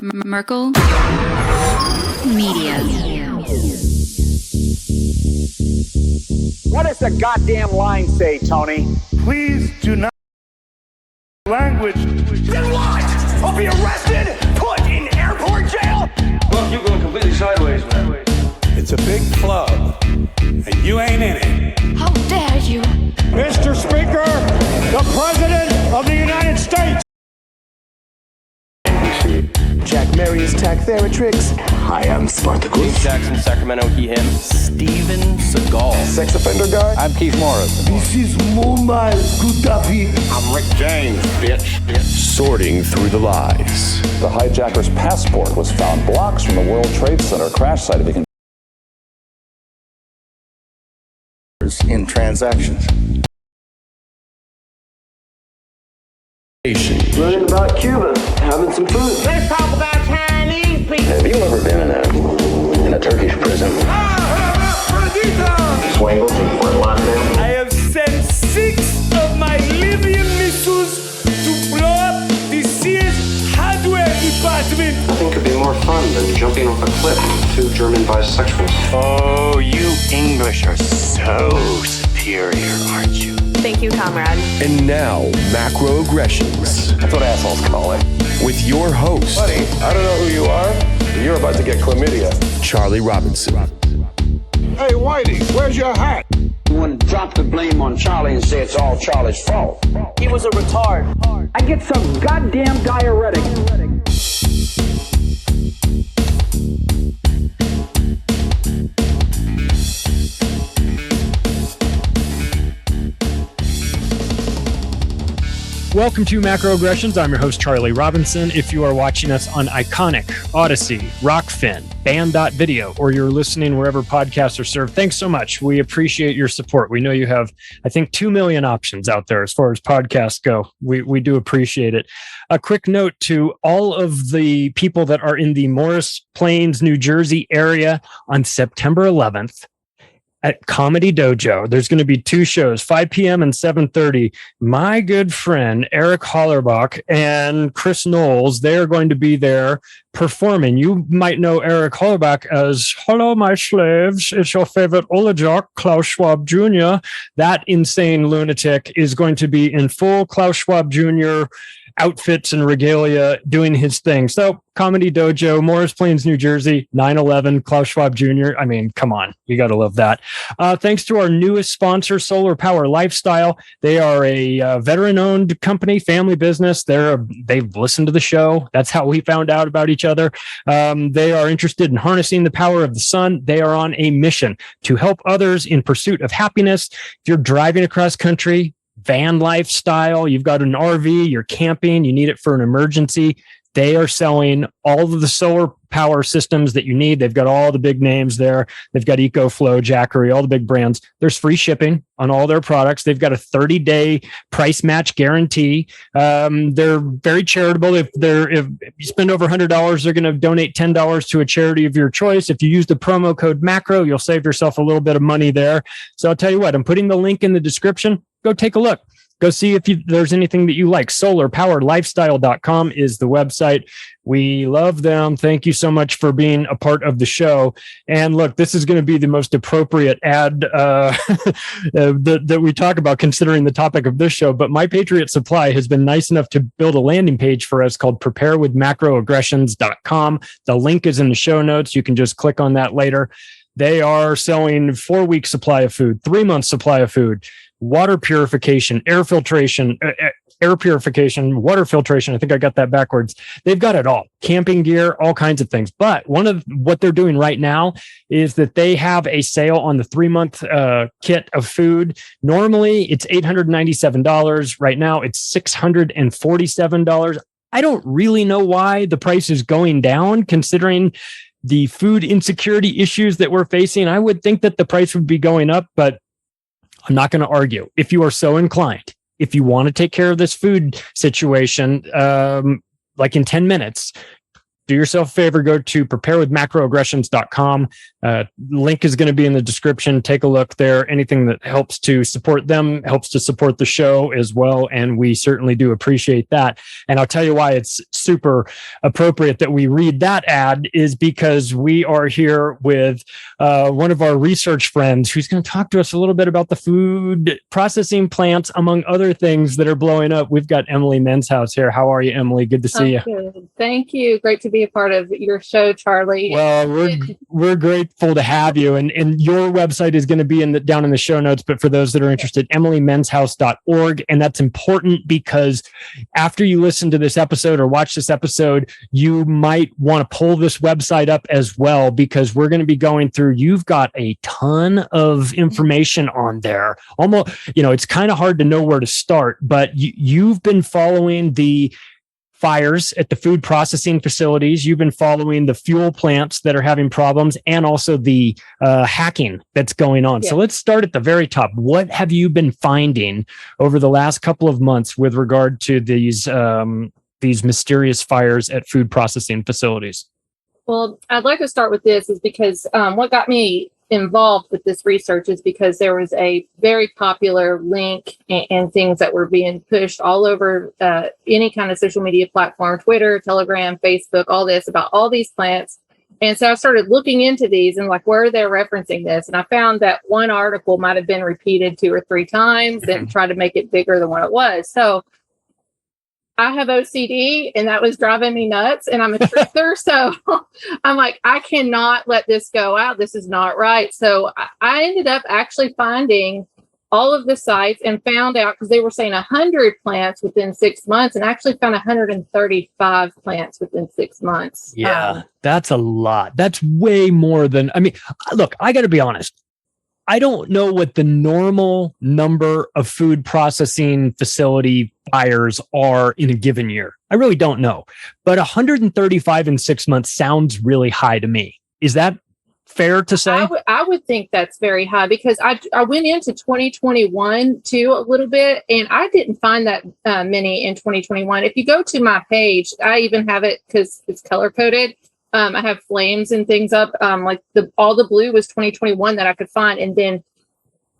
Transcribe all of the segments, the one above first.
Merkel Media. What does the goddamn line say, Tony? Please do not language. Then what? I'll be arrested, put in airport jail? Look, you're going completely sideways, man. It's a big club, and you ain't in it. How dare you? Mr. Speaker, the President of the United States. Jack Marius Tactheratrix. Hi, I'm Spartacus. Jackson, Sacramento, he, him. Steven Seagal. Sex offender guy. I'm Keith Morris. This is Muammar Gaddafi. I'm Rick James, bitch. Sorting through the lies. The hijacker's passport was found blocks from the World Trade Center crash site. In transactions. Learning about Cuba, having some food. Let's talk about Chinese people. Have you ever been in a Turkish prison? Swangles in Fort Lauderdale. I have sent 6 of my Libyan missiles to blow up the Sears hardware department. Nothing could be more fun than jumping off a cliff with 2 German bisexuals. Oh, you English are so superior, aren't you? Thank you, comrade. And now, macroaggressions. That's what assholes call it. With your host, Buddy, I don't know who you are, but you're about to get chlamydia. Charlie Robinson. Hey, Whitey, where's your hat? You want to drop the blame on Charlie and say it's all Charlie's fault. He was a retard. I get some goddamn diuretic. Welcome to Macroaggressions. I'm your host, Charlie Robinson. If you are watching us on Iconic, Odyssey, Rockfin, Band.video, or you're listening wherever podcasts are served, thanks so much. We appreciate your support. We know you have, I think, 2 million options out there as far as podcasts go. We do appreciate it. A quick note to all of the people that are in the Morris Plains, New Jersey area on September 11th. At Comedy Dojo, there's going to be 2 shows, 5 p.m. and 7:30. My good friend Eric Hollerbach and Chris Knowles, they're going to be there performing. You might know Eric Hollerbach as "Hello, my slaves. It's your favorite oligarch, Klaus Schwab Jr." That insane lunatic is going to be in full Klaus Schwab Jr. outfits and regalia doing his thing. So Comedy Dojo, Morris Plains, New Jersey, 9/11, Klaus Schwab Jr. I mean, come on, you got to love that. Thanks to our newest sponsor, Solar Power Lifestyle. They are a veteran-owned company, family business. They've listened to the show. That's how we found out about each other. They are interested in harnessing the power of the sun. They are on a mission to help others in pursuit of happiness. If you're driving across country, van lifestyle, you've got an RV, you're camping, you need it for an emergency, they are selling all of the solar power systems that you need. They've got all the big names there. They've got EcoFlow, Jackery, all the big brands. There's free shipping on all their products. They've got a 30-day price match guarantee. They're very charitable. If you spend over $100, they're going to donate $10 to a charity of your choice. If you use the promo code MACRO, you'll save yourself a little bit of money there. So I'll tell you what, I'm putting the link in the description. Go take a look. Go see if there's anything that you like. SolarPowerLifestyle.com is the website. We love them. Thank you so much for being a part of the show. And look, this is going to be the most appropriate ad that we talk about considering the topic of this show. But My Patriot Supply has been nice enough to build a landing page for us called preparewithmacroaggressions.com. The link is in the show notes. You can just click on that later. They are selling 4-week supply of food, 3-month supply of food, water purification, air filtration, water filtration. I think I got that backwards. They've got it all. Camping gear, all kinds of things. But one of what they're doing right now is that they have a sale on the 3-month kit of food. Normally, it's $897. Right now, it's $647. I don't really know why the price is going down, considering the food insecurity issues that we're facing. I would think that the price would be going up, but I'm not going to argue. If you are so inclined, if you want to take care of this food situation, like in 10 minutes, do yourself a favor, go to preparewithmacroaggressions.com. Link is going to be in the description. Take a look there. Anything that helps to support them helps to support the show as well. And we certainly do appreciate that. And I'll tell you why it's super appropriate that we read that ad is because we are here with one of our research friends who's going to talk to us a little bit about the food processing plants, among other things that are blowing up. We've got Emily Menshouse here. How are you, Emily? Good to see you. Good. Thank you. Great to be a part of your show, Charlie. Well, we're grateful to have you, and your website is going to be down in the show notes. But for those that are interested, EmilyMenshouse.org, and that's important because after you listen to this episode or watch this episode, you might want to pull this website up as well because we're going to be going through. You've got a ton of information on there. Almost, it's kind of hard to know where to start, but you've been following the fires at the food processing facilities. You've been following the fuel plants that are having problems and also the hacking that's going on. Yeah. So let's start at the very top. What have you been finding over the last couple of months with regard to these mysterious fires at food processing facilities? Well, I'd like to start with this is because what got me involved with this research is because there was a very popular link and things that were being pushed all over any kind of social media platform, Twitter, Telegram, Facebook, all this about all these plants. And so I started looking into these and where they're referencing this. And I found that one article might have been repeated 2 or 3 times and tried to make it bigger than what it was. So I have OCD and that was driving me nuts, and I'm a truther. So I'm like, I cannot let this go out. This is not right. So I ended up actually finding all of the sites and found out, because they were saying 100 plants within 6 months, and actually found 135 plants within 6 months. Yeah, that's a lot. That's way more than, look, I got to be honest. I don't know what the normal number of food processing facility fires are in a given year. I really don't know. But 135 in 6 months sounds really high to me. Is that fair to say? I would think that's very high because I went into 2021 too a little bit, and I didn't find that many in 2021. If you go to my page, I even have it because it's color coded. I have flames and things up. All the blue was 2021 that I could find. And then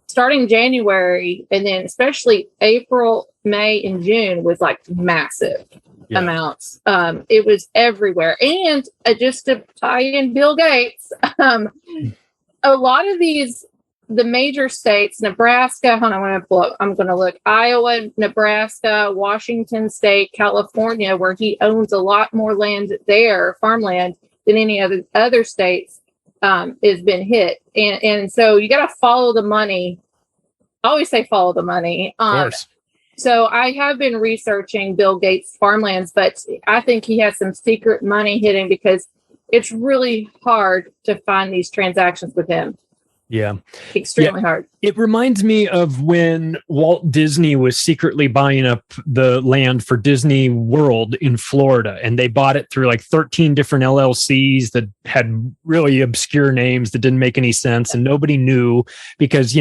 starting January, and then especially April, May, and June was massive amounts. It was everywhere. And just to tie in Bill Gates, a lot of the major states, Nebraska, hold on, I'm going to look, Iowa, Nebraska, Washington State, California, where he owns a lot more land there, farmland, than any other states, has been hit. And so you got to follow the money. I always say follow the money. Of course. So I have been researching Bill Gates' farmlands, but I think he has some secret money hidden because it's really hard to find these transactions with him. Yeah. Extremely hard. It reminds me of when Walt Disney was secretly buying up the land for Disney World in Florida, and they bought it through 13 different LLCs that had really obscure names that didn't make any sense, and nobody knew because,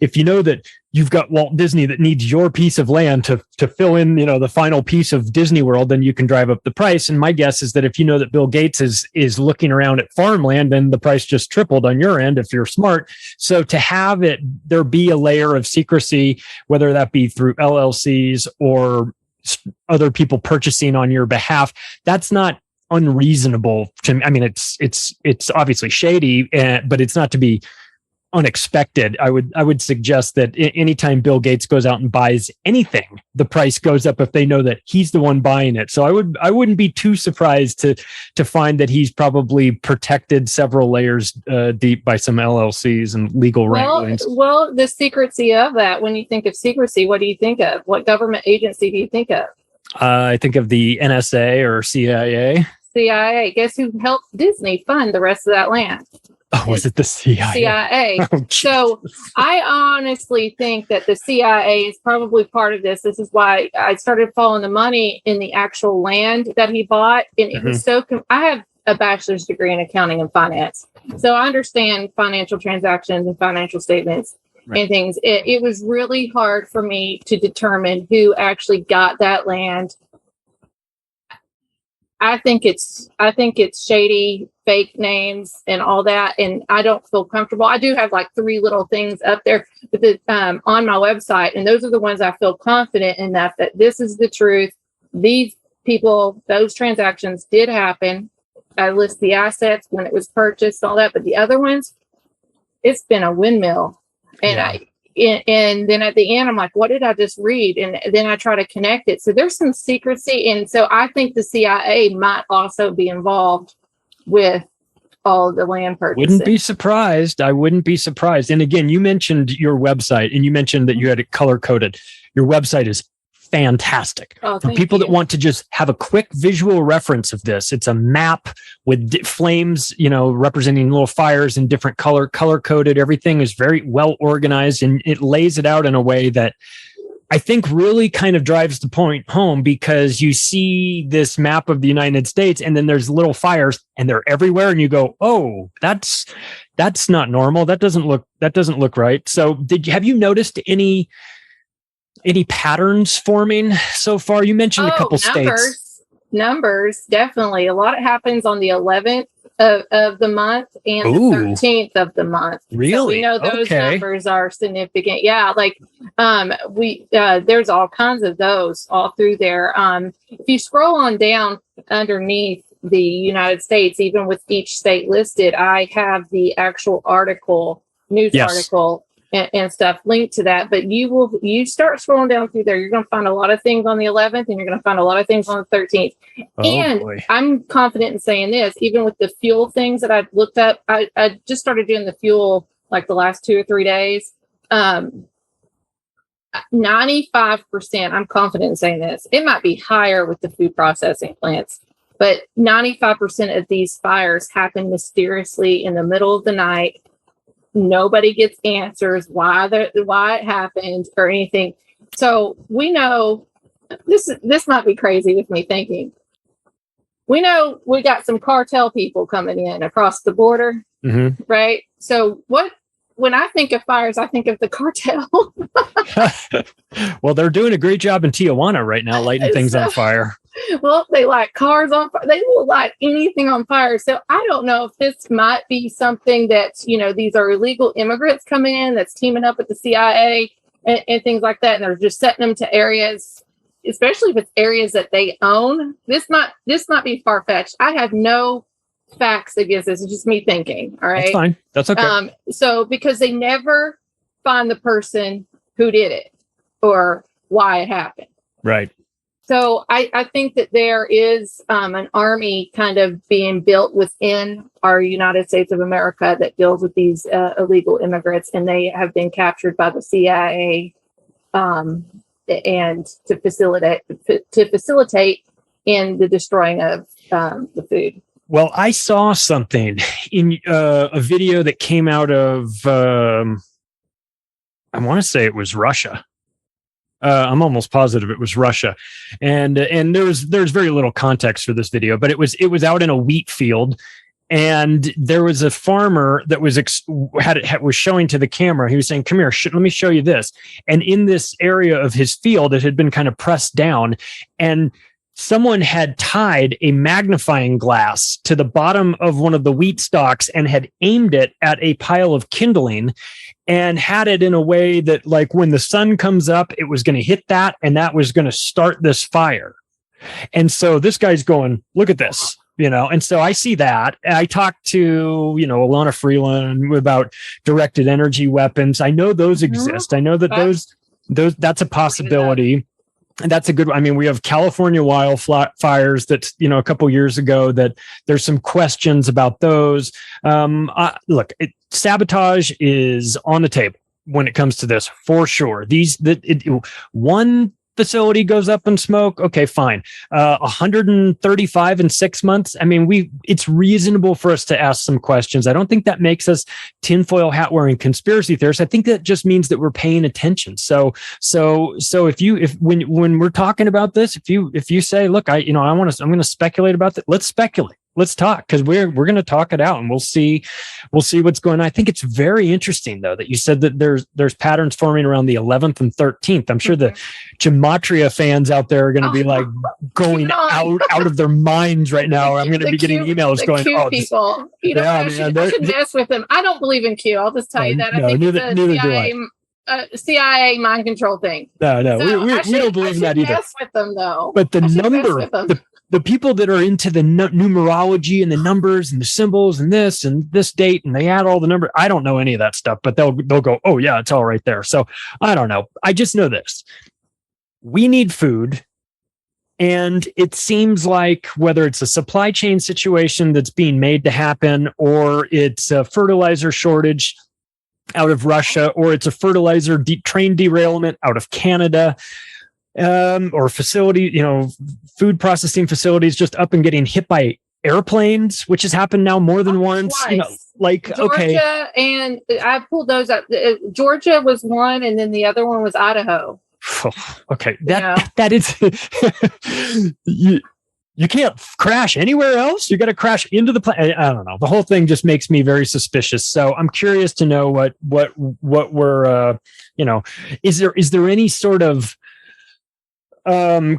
if you know that you've got Walt Disney that needs your piece of land to fill in, the final piece of Disney World, then you can drive up the price. And my guess is that if you know that Bill Gates is looking around at farmland, then the price just tripled on your end if you're smart. So to have there be a layer of secrecy, whether that be through LLCs or other people purchasing on your behalf, that's not unreasonable to me. It's obviously shady, but it's not to be unexpected. I would suggest that anytime Bill Gates goes out and buys anything, the price goes up if they know that he's the one buying it. So I wouldn't be too surprised to find that he's probably protected several layers deep by some LLCs and legal wranglings. Well, the secrecy of that. When you think of secrecy, what do you think of? What government agency do you think of? I think of the NSA or CIA. CIA. Guess who helped Disney fund the rest of that land? Oh, was it the CIA? CIA. Oh, so I honestly think that the CIA is probably part of this. This is why I started following the money in the actual land that he bought. And it was so, I have a bachelor's degree in accounting and finance. So I understand financial transactions and financial statements and things. It was really hard for me to determine who actually got that land. I think it's shady, fake names and all that, and I don't feel comfortable. I do have like 3 little things up there but on my website, and those are the ones I feel confident enough that this is the truth. These people, those transactions did happen. I list the assets when it was purchased, all that, but the other ones, it's been a windmill. And and then at the end, I'm like, what did I just read? And then I try to connect it. So there's some secrecy. And so I think the CIA might also be involved with all of the land purchasing. Wouldn't be surprised. I wouldn't be surprised. And again, you mentioned your website and you mentioned that you had it color coded. Your website is fantastic. For people that want to just have a quick visual reference of this, it's a map with flames, representing little fires in different color coded. Everything is very well organized, and it lays it out in a way that I think really kind of drives the point home, because you see this map of the United States and then there's little fires and they're everywhere, and you go, oh, that's not normal. That doesn't look right. So have you noticed any patterns forming so far? You mentioned a couple states. Numbers, definitely. A lot happens on the 11th of the month and the 13th of the month. Really? So we know those numbers are significant. Yeah, like there's all kinds of those all through there. If you scroll on down underneath the United States, even with each state listed, I have the actual news article and stuff linked to that. But you start scrolling down through there, you're going to find a lot of things on the 11th, and you're going to find a lot of things on the 13th. Boy. I'm confident in saying this, even with the fuel things that I've looked up. I just started doing the fuel like the last 2 or 3 days. 95%, I'm confident in saying this. It might be higher with the food processing plants, but 95% of these fires happen mysteriously in the middle of the night. Nobody gets answers why it happened or anything. So we know this might be crazy with me thinking. We know we got some cartel people coming in across the border, right? So when I think of fires, I think of the cartel. Well, they're doing a great job in Tijuana right now, lighting things on fire. Well, they light cars on fire. They will light anything on fire. So I don't know if this might be something that, these are illegal immigrants coming in that's teaming up with the CIA and things like that. And they're just setting them to areas, especially if it's areas that they own. This might be far-fetched. I have no facts against this. It's just me thinking. All right. That's fine. That's okay. So because they never find the person who did it or why it happened. Right. So I think that there is an army kind of being built within our United States of America that deals with these illegal immigrants, and they have been captured by the CIA and to facilitate in the destroying of the food. Well, I saw something in a video that came out of, I want to say it was Russia. I'm almost positive it was Russia, and there's very little context for this video, but it was out in a wheat field, and there was a farmer that was showing to the camera. He was saying, "Come here, let me show you this." And in this area of his field, it had been kind of pressed down, and someone had tied a magnifying glass to the bottom of one of the wheat stalks and had aimed it at a pile of kindling and had it in a way that, like, when the sun comes up, it was going to hit that, and that was going to start this fire. And so this guy's going, look at this, and so I see that. I talked to, Alana Freeland about directed energy weapons. I know those exist. I know that those that's a possibility. And that's a good one. I mean, we have California wildfires that, a couple years ago, that there's some questions about those. Look, sabotage is on the table when it comes to this, for sure. One facility goes up in smoke. Okay, fine. 135 in 6 months. I mean, it's reasonable for us to ask some questions. I don't think that makes us tinfoil hat wearing conspiracy theorists. I think that just means that we're paying attention. So when we're talking about this, if you say, look, I'm going to speculate about that, let's speculate. let's talk, because we're going to talk it out, and we'll see what's going on. I think it's very interesting though that you said that there's patterns forming around the 11th and 13th. I'm sure the gematria fans out there are going to be like going out of their minds right now. I'm going to be getting emails going, Q people. I should mess with them. I don't believe in Q. I'll just tell you that. I think it's a CIA mind control thing. No, so we don't believe in that either. Mess with them though. But the number, the people that are into the numerology and the numbers and the symbols and this date, and they add all the numbers. I don't know any of that stuff, but they'll go, oh yeah, it's all right there. So I don't know. I just know this: we need food. And it seems like whether it's a supply chain situation that's being made to happen, or it's a fertilizer shortage out of Russia, or it's a fertilizer train derailment out of Canada, or facility, food processing facilities just up and getting hit by airplanes, which has happened now more than once. Georgia, okay. And I pulled those up. Georgia was one, and then the other one was Idaho. Oh, okay, that is you can't crash anywhere else. You got to crash into the plane. I don't know. The whole thing just makes me very suspicious. So I'm curious to know what we're is there any sort of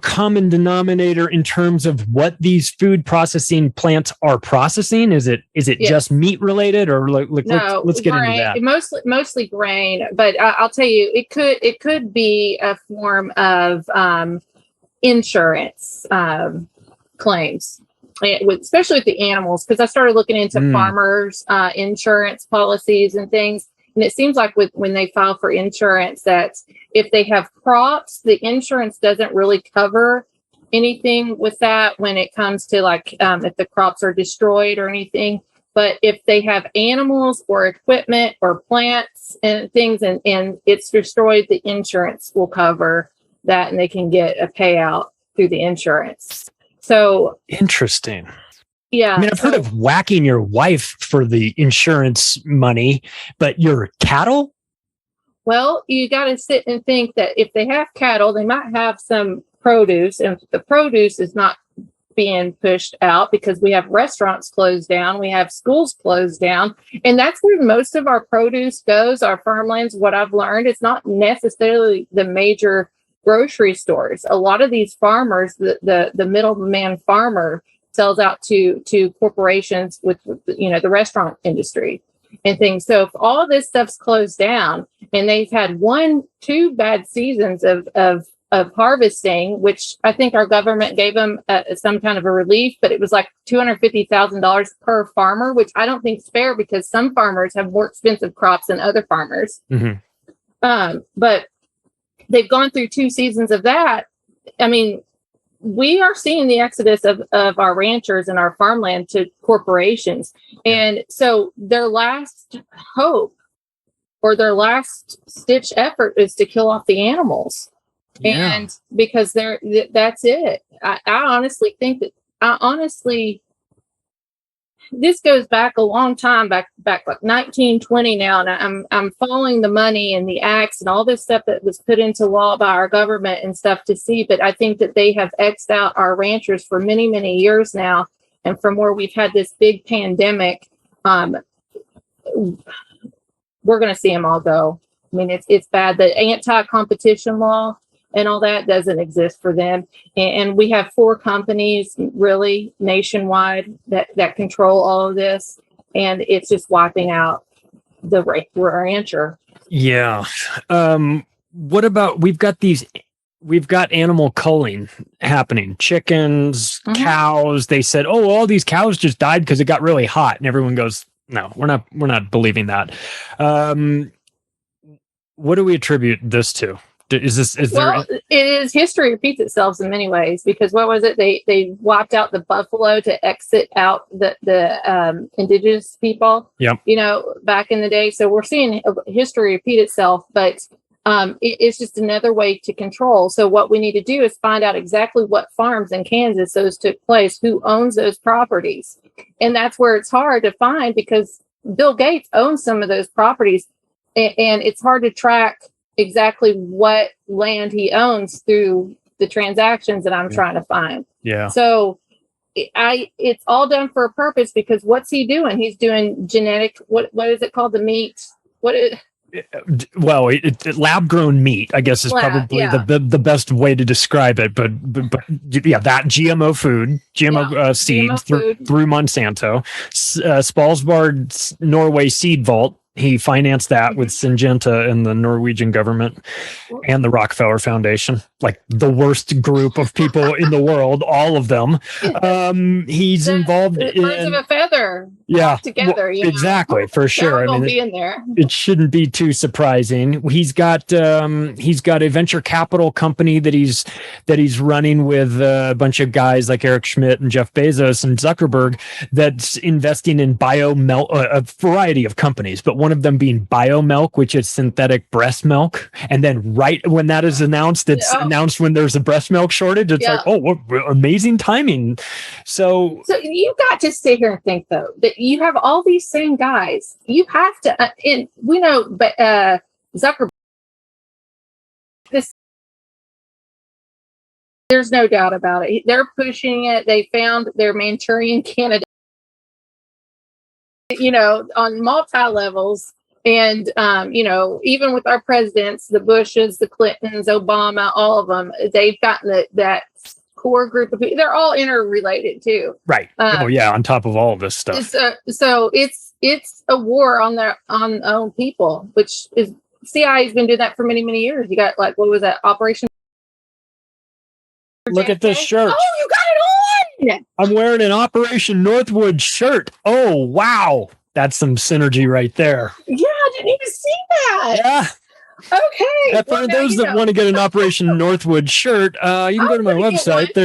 common denominator in terms of what these food processing plants are processing? Is it yes. just meat related, or no, let's get grain, into that. Mostly grain, but I'll tell you, it could be a form of insurance claims, especially with the animals, because I started looking into farmers insurance policies and things. And it seems like when they file for insurance, that if they have crops, the insurance doesn't really cover anything with that when it comes to if the crops are destroyed or anything. But if they have animals or equipment or plants and things and it's destroyed, the insurance will cover that, and they can get a payout through the insurance. So interesting. Yeah. I mean, I've heard of whacking your wife for the insurance money, but your cattle? Well, you got to sit and think that if they have cattle, they might have some produce, and the produce is not being pushed out because we have restaurants closed down, we have schools closed down, and that's where most of our produce goes, our farmlands. What I've learned, it's not necessarily the major grocery stores. A lot of these farmers, the middleman farmer, sells out to corporations with the restaurant industry and things. So if all this stuff's closed down, and they've had 1-2 bad seasons of harvesting, which I think our government gave them some kind of a relief, but it was like $250,000 per farmer, which I don't think is fair, because some farmers have more expensive crops than other farmers. Mm-hmm. But they've gone through 2 seasons of that. I mean, we are seeing the exodus of our ranchers and our farmland to corporations. And so their last hope or their last stitch effort is to kill off the animals. Yeah. And because that's it. I honestly think that this goes back a long time, back like 1920 now, and I'm following the money and the acts and all this stuff that was put into law by our government and stuff to see. But I think that they have X'd out our ranchers for many, many years now. And from where we've had this big pandemic, we're going to see them all go. I mean, it's bad. The anti-competition law and all that doesn't exist for them. And we have 4 companies really nationwide that control all of this. And it's just wiping out the rancher. Yeah. What about, we've got animal culling happening, chickens, cows. They said, oh, all these cows just died because it got really hot. And everyone goes, no, we're not believing that. What do we attribute this to? It is history repeats itself in many ways, because what was it? They wiped out the buffalo to exit out the indigenous people. Yep. Back in the day. So we're seeing history repeat itself, but it's just another way to control. So what we need to do is find out exactly what farms in Kansas those took place, who owns those properties, and that's where it's hard to find, because Bill Gates owns some of those properties, and it's hard to track exactly what land he owns through the transactions that I'm trying to find. Yeah. So it's all done for a purpose, because what's he doing? He's doing genetic, what is it called? The meat. Lab grown meat, I guess, is probably the best way to describe it. But yeah, that GMO food, seed through Monsanto, Svalbard Norway Seed Vault. He financed that with Syngenta and the Norwegian government and the Rockefeller Foundation, like the worst group of people in the world, all of them. He's involved in birds of a feather. Yeah, together. Exactly, for sure. Be in there. It shouldn't be too surprising. He's got a venture capital company that he's running with a bunch of guys like Eric Schmidt and Jeff Bezos and Zuckerberg that's investing in BioMilk, a variety of companies, but one of them being BioMilk, which is synthetic breast milk. And then right when that is announced, it's announced when there's a breast milk shortage. It's like, what amazing timing. So you got to sit here and think, though, that you have all these same guys. You have to, and we know, but Zuckerberg, there's no doubt about it. They're pushing it. They found their Manchurian candidate, on multi-levels. And, even with our presidents, the Bushes, the Clintons, Obama, all of them, they've gotten that core group of people. They're all interrelated too. Right. On top of all of this stuff. So it's a war on their own people, which is CIA's been doing that for many, many years. You got what was that, Operation? Look at this shirt. Oh, you got it on! I'm wearing an Operation Northwood shirt. Oh, wow. That's some synergy right there. Yeah, I didn't even see that. Yeah. Okay. For those that want to get an Operation Northwood shirt, you can go to my website.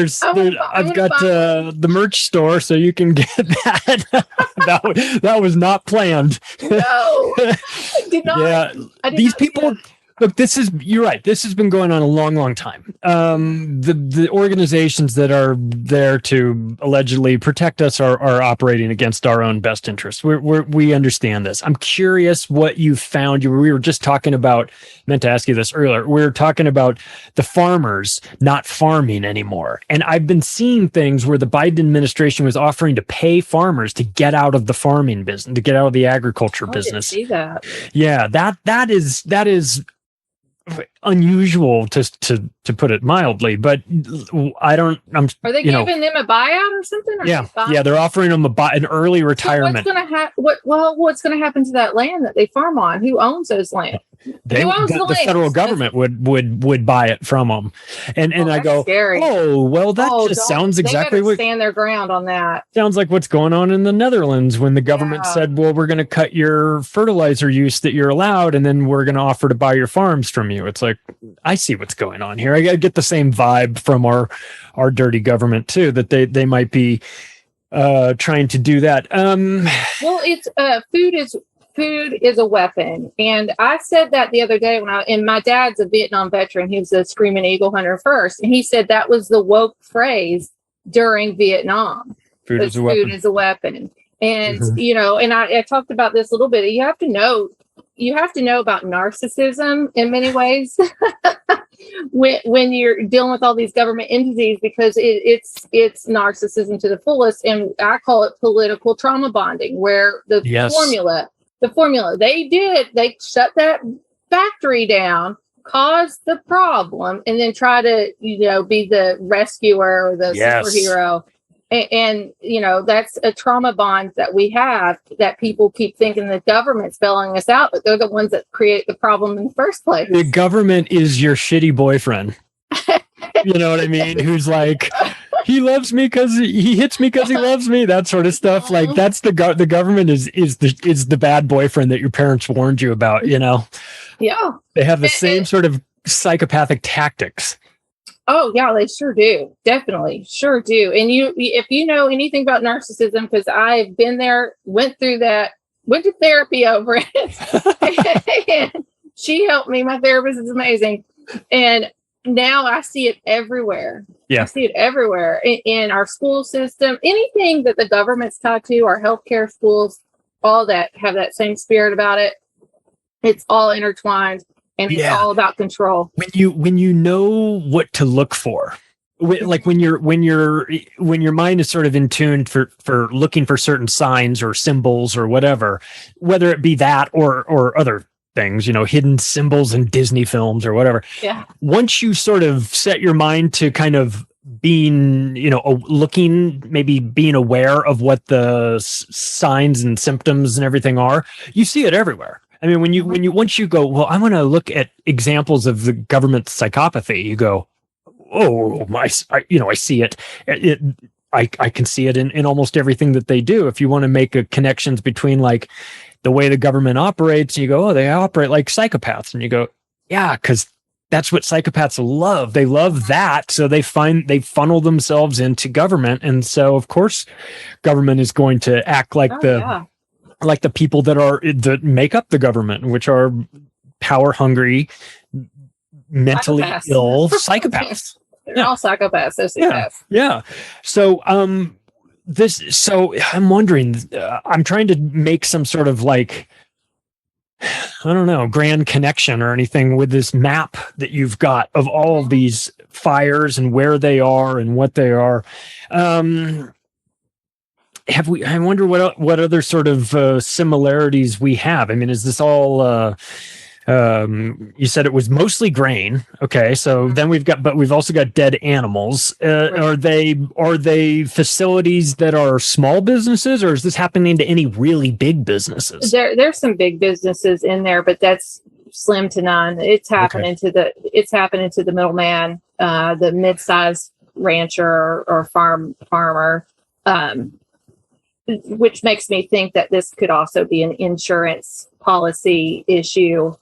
I've got the merch store, so you can get that. that was not planned. No, I did not. Yeah, these people. Look, you're right. This has been going on a long, long time. The organizations that are there to allegedly protect us are operating against our own best interests. We understand this. I'm curious what you found. We were just talking about, meant to ask you this earlier. We were talking about the farmers not farming anymore. And I've been seeing things where the Biden administration was offering to pay farmers to get out of the farming business, to get out of the agriculture business. I didn't see that. Yeah, that is unusual to put it mildly, but are they giving them a buyout or something? They're offering them an early retirement. So what's going to happen to that land that they farm on? Who owns those land? The federal government would buy it from them, and I go, scary. Oh well, that sounds exactly what stand their ground on that. Sounds like what's going on in the Netherlands when the government said, well, we're going to cut your fertilizer use that you're allowed, and then we're going to offer to buy your farms from you. It's like, I see what's going on here. I get the same vibe from our dirty government too, that they might be trying to do that. Well, it's food is a weapon. And I said that the other day and my dad's a Vietnam veteran. He was a Screaming Eagle hunter first. And he said that was the woke phrase during Vietnam. Food is a weapon. And, and I talked about this a little bit. You have to know about narcissism in many ways when you're dealing with all these government entities, because it's narcissism to the fullest. And I call it political trauma bonding, where the formula they shut that factory down, cause the problem, and then try to be the rescuer or the superhero. And that's a trauma bond that we have, that people keep thinking the government's bailing us out, but they're the ones that create the problem in the first place. The government is your shitty boyfriend. You know what I mean? Who's like, he loves me because he hits me because he loves me, that sort of stuff. Like, that's the government is the bad boyfriend that your parents warned you about. Yeah, they have the same sort of psychopathic tactics. Oh yeah, they sure do. Definitely, sure do. And if you know anything about narcissism, because I've been there, went through that, went to therapy over it. And she helped me. My therapist is amazing, and now I see it everywhere. Yeah, I see it everywhere in our school system. Anything that the government's tied to, our healthcare, schools, all that have that same spirit about it. It's all intertwined. And it's all about control. When you know what to look for, like when your mind is sort of in tune for looking for certain signs or symbols or whatever, whether it be that or other things, hidden symbols in Disney films or whatever. Yeah. Once you sort of set your mind to kind of being, looking, maybe being aware of what the signs and symptoms and everything are, you see it everywhere. I mean, once you go, well, I'm going to look at examples of the government psychopathy, you go, oh my, I see it. I can see it in almost everything that they do. If you want to make a connections between like the way the government operates, you go, oh, they operate like psychopaths. And you go, yeah, because that's what psychopaths love. They love that. So they funnel themselves into government. And so of course, government is going to act like like the people that make up the government, which are power hungry, mentally ill psychopaths. They're all psychopaths, sociopaths. Yeah. So, I'm wondering, I'm trying to make some sort of like, I don't know, grand connection or anything with this map that you've got of all of these fires and where they are and what they are. I wonder what other sort of similarities we have. I mean, is this all, you said it was mostly grain. Okay. So then we've also got dead animals. Are they facilities that are small businesses, or is this happening to any really big businesses? There's some big businesses in there, but that's slim to none. It's happening to the middleman, the mid-sized rancher or farmer, which makes me think that this could also be an insurance policy issue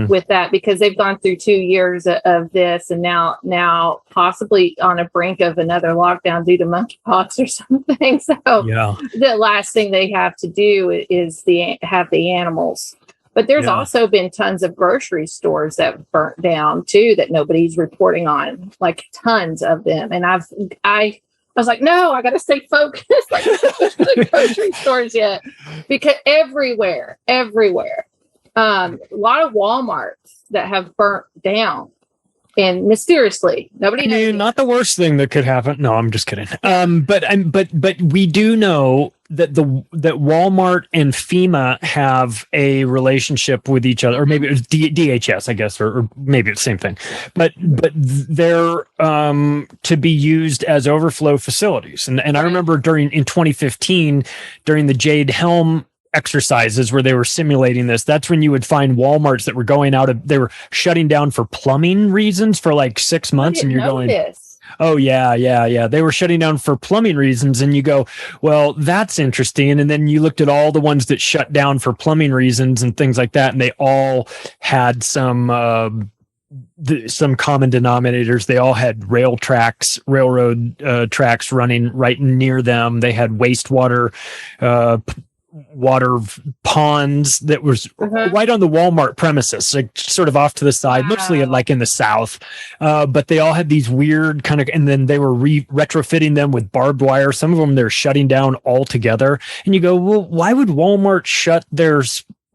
with that, because they've gone through 2 years of this, and now possibly on a brink of another lockdown due to monkeypox or something. So the last thing they have to do is have the animals. But there's also been tons of grocery stores that burnt down too that nobody's reporting on, like tons of them. And I was like, no, I got to stay focused. Like, the grocery stores yet, because everywhere. A lot of Walmarts that have burnt down, and mysteriously, nobody knows. Not the worst thing that could happen. No, I'm just kidding. But we do know that that Walmart and FEMA have a relationship with each other, or maybe it was DHS, I guess, or maybe it's the same thing. But they're to be used as overflow facilities. And I remember in 2015, during the Jade Helm exercises where they were simulating this, that's when you would find Walmarts that were they were shutting down for plumbing reasons for like 6 months, and you're going, oh yeah, they were shutting down for plumbing reasons, and you go, well, that's interesting. And then you looked at all the ones that shut down for plumbing reasons and things like that, and they all had some common denominators. They all had railroad tracks running right near them. They had wastewater water ponds that was right on the Walmart premises, like sort of off to the side, mostly like in the South. But they all had these weird kind of, and then they were retrofitting them with barbed wire. Some of them they're shutting down altogether. And you go, well, why would Walmart shut their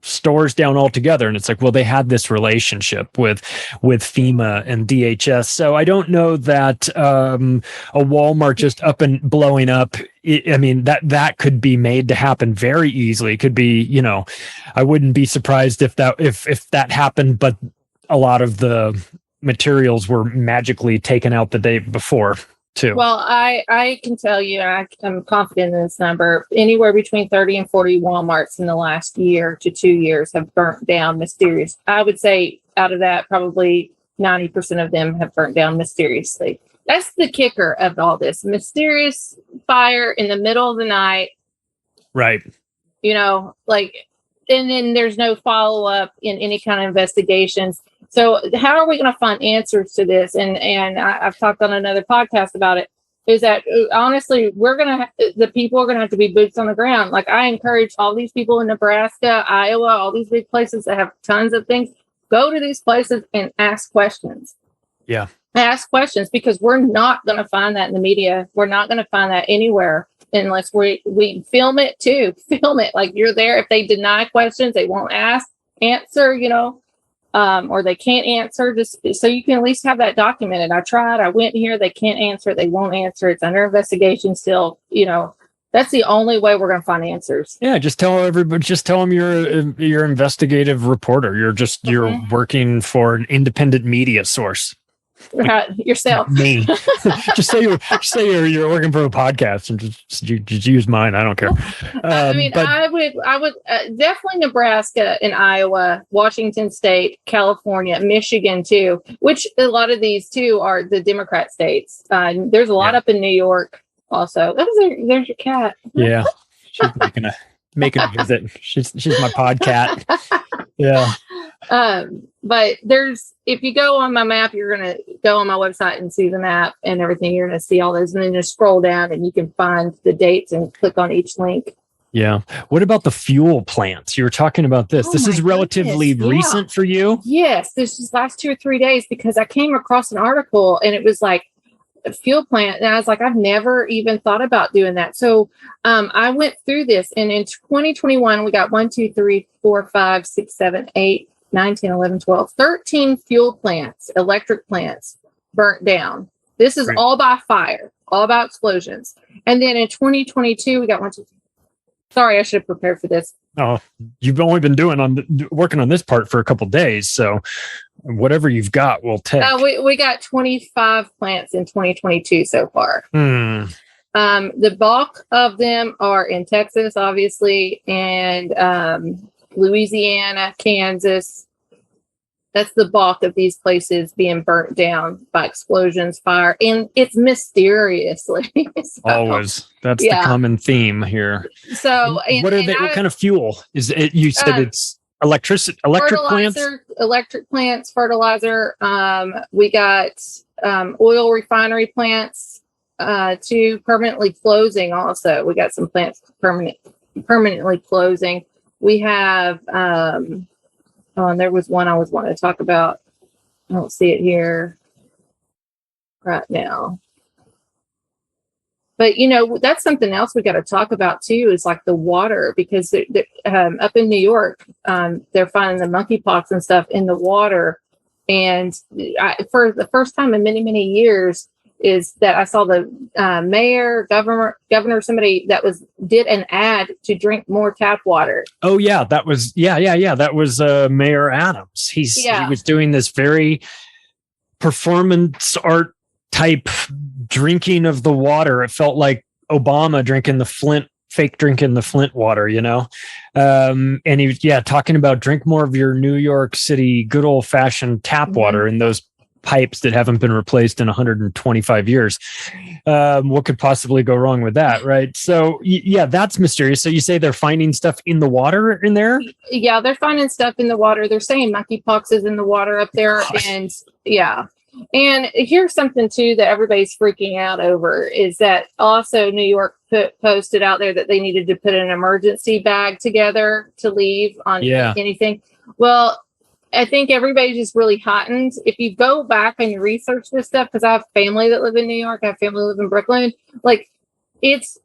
stores down altogether? And it's like, well, they had this relationship with FEMA and DHS. So I don't know that a Walmart just up and blowing up, I mean, that could be made to happen very easily. It could be, I wouldn't be surprised if that happened, but a lot of the materials were magically taken out the day before too. Well, I can tell you, I'm confident in this number. Anywhere between 30 and 40 Walmarts in the last year to 2 years have burnt down mysterious. I would say out of that, probably 90% of them have burnt down mysteriously. That's the kicker of all this. Mysterious fire in the middle of the night. Right. And then there's no follow-up in any kind of investigations. So how are we going to find answers to this? And I've talked on another podcast about it, is that honestly, the people are going to have to be boots on the ground. Like, I encourage all these people in Nebraska, Iowa, all these big places that have tons of things, go to these places and ask questions. Yeah. Ask questions, because we're not going to find that in the media. We're not going to find that anywhere unless we film it too. Film it like you're there. If they deny questions, they won't answer, or they can't answer, just so you can at least have that documented. I tried, I went here, they can't answer, they won't answer, it's under investigation still. That's the only way we're going to find answers. Yeah, just tell everybody. Just tell them you're investigative reporter. You're working for an independent media source. Yourself. Me. just say you're working for a podcast and just use mine. I don't care. I would definitely Nebraska and Iowa, Washington State, California, Michigan too. Which a lot of these too are the Democrat states. There's a lot up in New York. Also, there's your cat. Yeah, she's making a visit. She's my podcat. Yeah. But if you go on my map, you're gonna go on my website and see the map and everything. You're gonna see all those, and then just scroll down and you can find the dates and click on each link. Yeah. What about the fuel plants? You were talking about this. This is relatively recent for you. Yes, this is last 2 or 3 days because I came across an article and it was like fuel plant, and I was like, I've never even thought about doing that. So I went through this, and in 2021 we got 1, 2, 3, 4, 5, 6, 7, 8, 9, 10, 11, 12, 13 fuel plants, electric plants burnt down. This is all by fire, all about explosions. And then in 2022 we got 1, 2, 3. Sorry, I should have prepared for this. Oh, you've only been working on this part for a couple of days, so whatever you've got, we'll take. We got 25 plants in 2022 so far. The bulk of them are in Texas, obviously, and Louisiana, Kansas. That's the bulk of these places being burnt down by explosions, fire, and it's mysteriously. Always. That's the common theme here. So, what kind of fuel is it? You said it's electric plants, electric plants, fertilizer. We got oil refinery plants, too, permanently closing. Also, we got some plants permanently closing. We have, and there was one I was wanting to talk about. I don't see it here right now. But, that's something else we got to talk about, too, is like the water, because up in New York, they're finding the monkeypox and stuff in the water. And for the first time in many, many years, is that I saw the mayor, governor, somebody that did an ad to drink more tap water. Oh, yeah. That was, that was Mayor Adams. He was doing this very performance art type drinking of the water. It felt like Obama drinking the Flint water, and he was talking about drink more of your New York City good old fashioned tap water in those pipes that haven't been replaced in 125 years. What could possibly go wrong with that, right? So that's mysterious. So you say they're finding stuff in the water in there? Yeah, they're finding stuff in the water. They're saying monkeypox is in the water up there. Gosh. And and here's something too that everybody's freaking out over is that also New York posted out there that they needed to put an emergency bag together to leave on anything. Well, I think everybody's just really heightened. If you go back and you research this stuff, because I have family that live in New York, I have family that live in Brooklyn, like it's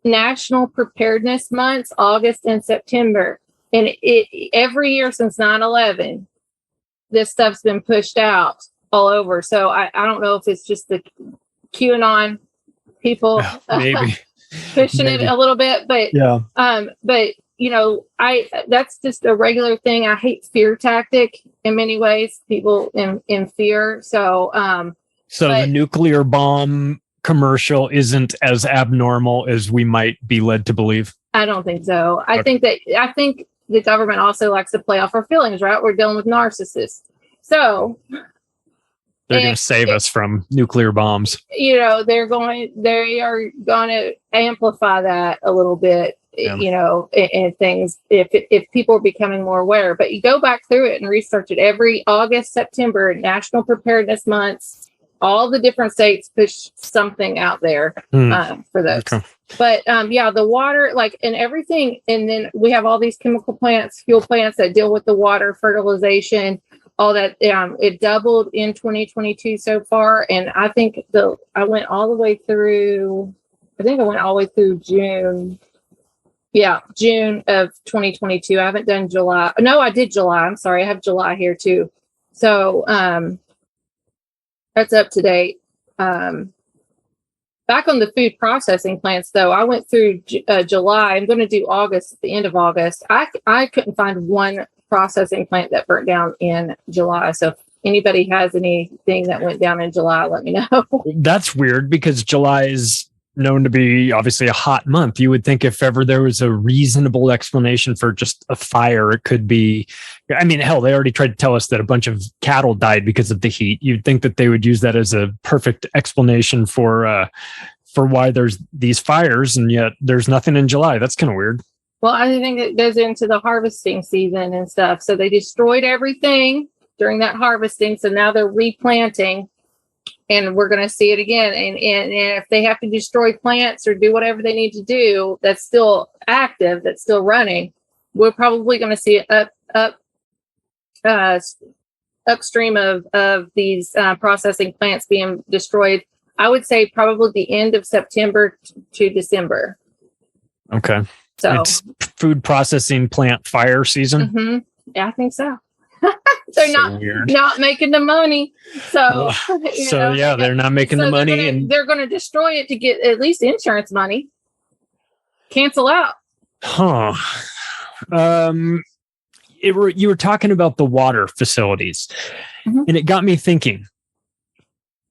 National Preparedness Months, August and September. And every year since 9/11, this stuff's been pushed out all over. So I don't know if it's just the QAnon people maybe pushing it a little bit, but that's just a regular thing. I hate fear tactic in many ways, people in fear. So the nuclear bomb commercial isn't as abnormal as we might be led to believe. I don't think so. I think the government also likes to play off our feelings, right? We're dealing with narcissists. So they're going to save us from nuclear bombs. They are going to amplify that a little bit, and things if people are becoming more aware. But you go back through it and research it. Every August, September, National Preparedness Months, all the different states push something out there for those. Okay. But the water, and everything. And then we have all these chemical plants, fuel plants that deal with the water, fertilization, all that. It doubled in 2022 so far. And I think I went all the way through June. Yeah, June of 2022. I haven't done July. No, I did July. I'm sorry. I have July here too. So that's up to date. Back on the food processing plants, though, I went through July. I'm going to do August at the end of August. I couldn't find one processing plant that burnt down in July. So if anybody has anything that went down in July, let me know. That's weird because July is known to be obviously a hot month. You would think if ever there was a reasonable explanation for just a fire, it could be, I mean, hell, they already tried to tell us that a bunch of cattle died because of the heat. You'd think that they would use that as a perfect explanation for why there's these fires, and yet there's nothing in July. That's kind of weird. Well, I think it goes into the harvesting season and stuff. So they destroyed everything during that harvesting. So now they're replanting. And we're going to see it again. And if they have to destroy plants or do whatever they need to do, that's still active, that's still running, we're probably going to see it upstream of these processing plants being destroyed. I would say probably the end of September to December. Okay. So it's food processing plant fire season. Mm-hmm. Yeah, I think so. They're not making the money. So, they're not making the money, and they're going to destroy it to get at least insurance money. Cancel out. Huh. You were talking about the water facilities, and it got me thinking.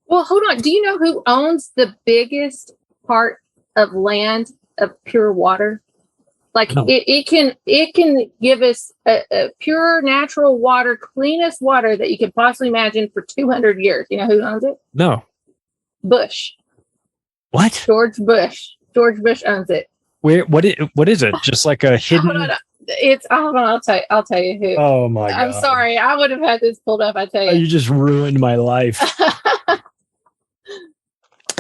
Well, hold on. Do you know who owns the biggest part of land of pure water? Like no. it can give us a pure natural water, cleanest water that you could possibly imagine for 200 years. You know who owns it? No. Bush. What? George Bush. George Bush owns it. Where? What is it? Just like a hidden? Hold on. I'll tell you who. Oh my God. I'm sorry. I would have had this pulled up. I tell you. Oh, you just ruined my life.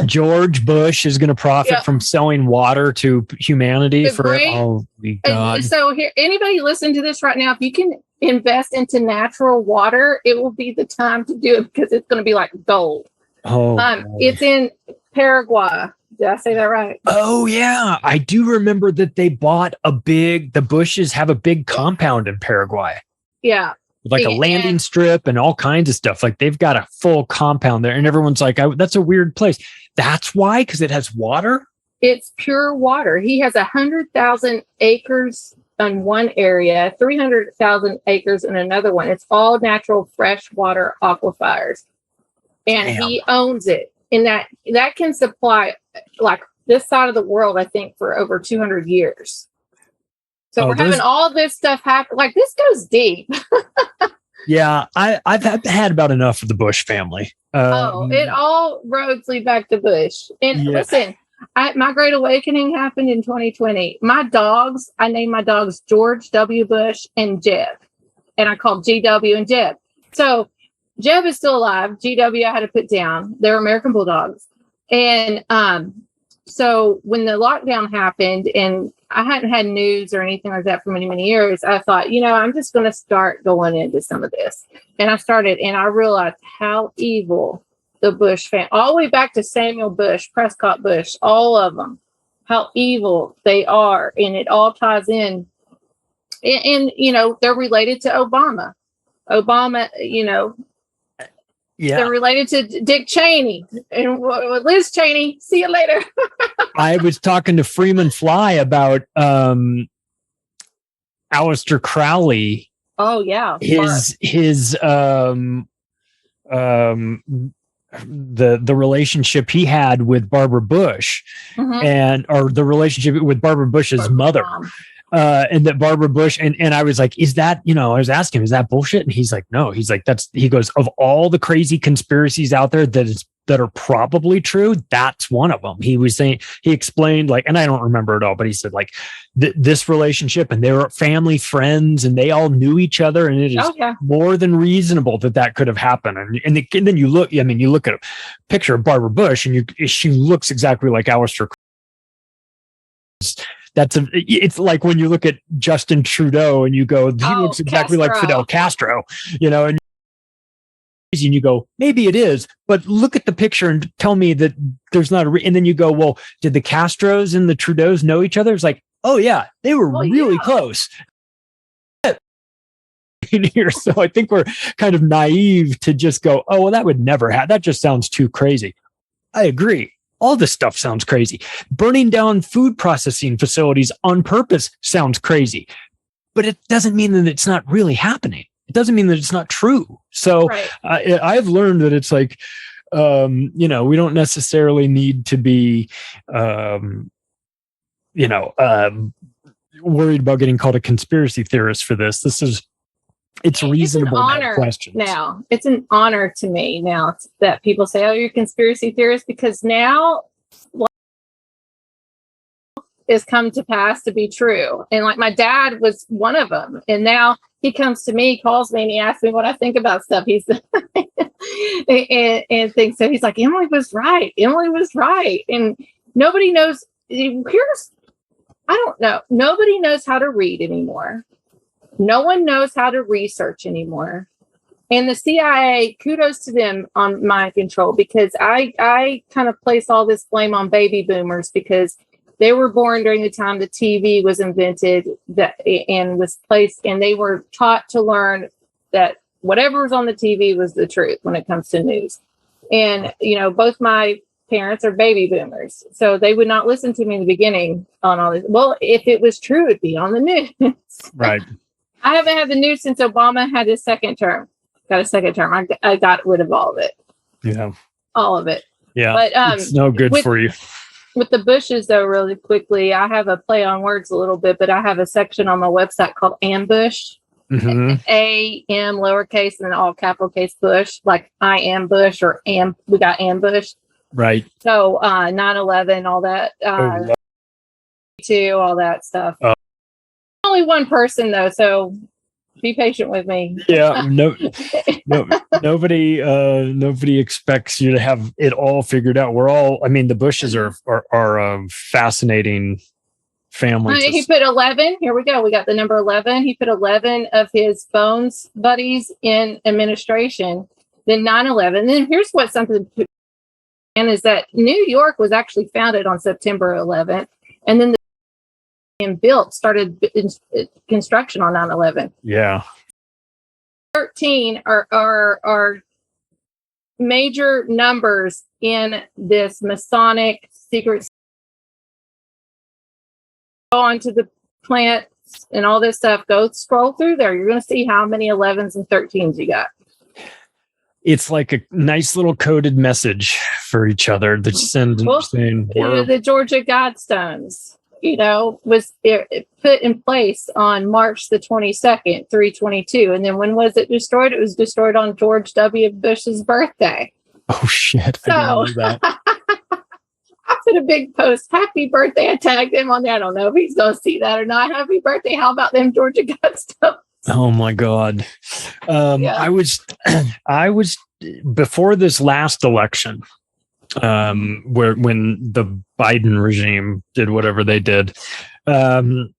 George Bush is going to profit from selling water to humanity oh my God. So here, anybody listening to this right now, if you can invest into natural water, it will be the time to do it because it's going to be like gold. Oh, it's in Paraguay. Did I say that right? Oh yeah. I do remember that they bought the Bushes have a big compound in Paraguay. Yeah. Like a landing strip and all kinds of stuff. Like they've got a full compound there and everyone's like, that's a weird place. That's why, because it has water? It's pure water. He has 100,000 acres in one area, 300,000 acres in another one. It's all natural freshwater aquifers. And he owns it. And that can supply like this side of the world, I think, for over 200 years. So we're having all this stuff happen. Like this goes deep. Yeah, I've had about enough of the Bush family. It all roads lead back to Bush. And listen, my great awakening happened in 2020. I named my dogs George W. Bush and Jeb. And I called GW and Jeb. So Jeb is still alive. GW I had to put down. They're American Bulldogs. And so when the lockdown happened and I hadn't had news or anything like that for many, many years, I thought, I'm just going to start going into some of this. And I started, and I realized how evil the Bush family, all the way back to Samuel Bush, Prescott Bush, all of them, how evil they are. And it all ties in. And they're related to Obama. They're related to Dick Cheney and Liz Cheney. See you later. I was talking to Freeman Fly about Aleister Crowley. Oh yeah, his the relationship he had with Barbara Bush, or the relationship with Barbara Bush's mother. And that Barbara Bush and I was like, is that, I was asking him, is that bullshit? And he's like, no, he's like, he goes, of all the crazy conspiracies out there that are probably true, that's one of them. He was saying, he explained like, and I don't remember it all, but he said like this relationship and they were family friends and they all knew each other. And it is more than reasonable that could have happened. And then you look at a picture of Barbara Bush and she looks exactly like Aleister. It's like when you look at Justin Trudeau and you go, he looks exactly like Fidel Castro, and you go, maybe it is, but look at the picture and tell me that there's not and then you go, well, did the Castros and the Trudeaus know each other? It's like, Oh yeah, they were really yeah. close. Here, so I think we're kind of naive to just go, oh, well, that would never happen. That just sounds too crazy. I agree. All this stuff sounds crazy. Burning down food processing facilities on purpose sounds crazy, but it doesn't mean that it's not really happening. It doesn't mean that it's not true. So Right. I've learned that it's like, we don't necessarily need to be, worried about getting called a conspiracy theorist for this. It's reasonable to have questions. Now, it's an honor to me now that people say, oh, you're a conspiracy theorist, because now is come to pass to be true. And like my dad was one of them. And now he comes to me, calls me, and he asks me what I think about stuff. He's and things. So he's like, Emily was right. Emily was right. And nobody knows. I don't know. Nobody knows how to read anymore. No one knows how to research anymore. And the CIA, kudos to them on mind control, because I kind of place all this blame on baby boomers, because they were born during the time the TV was invented and was placed, and they were taught to learn that whatever was on the TV was the truth when it comes to news. And, both my parents are baby boomers, so they would not listen to me in the beginning on all this. Well, if it was true, it'd be on the news. Right. I haven't had the news since Obama had his second term. Got a second term. I got rid of all of it. Yeah. All of it. Yeah. But it's no good for you. With the Bushes, though, really quickly, I have a play on words a little bit, but I have a section on my website called Ambush. Mm-hmm. A-M lowercase and then all capital case Bush, like I am Bush, or we got ambushed. Right. So 9/11, all that, all that stuff. Only one person though, so be patient with me. Yeah, nobody expects you to have it all figured out. The Bushes are fascinating family. He put 11. Here we go. We got the number 11. He put 11 of his Bones buddies in administration. Then 9/11. Then here's what something and is that New York was actually founded on September 11th, and then started construction on 9/11. Yeah. 13 are major numbers in this Masonic secret. Go onto the plants and all this stuff. Go scroll through there. You're going to see how many 11s and 13s you got. It's like a nice little coded message for each other that saying the Georgia Guidestones, was put in place on March the 22nd, 322. And then when was it destroyed? It was destroyed on George W. Bush's birthday. Oh, shit. So, I didn't know that. I put a big post, happy birthday. I tagged him on there. I don't know if he's going to see that or not. Happy birthday. How about them Georgia Guidestones? Oh my God. Yeah. I was before this last election, when the Biden regime did whatever they did. I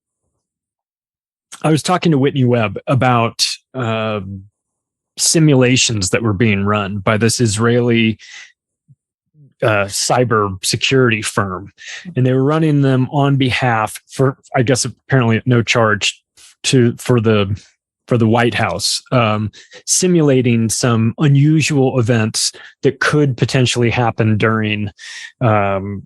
was talking to Whitney Webb about simulations that were being run by this Israeli cyber security firm, and they were running them on behalf for, I guess, apparently at no charge for the White House, simulating some unusual events that could potentially happen during on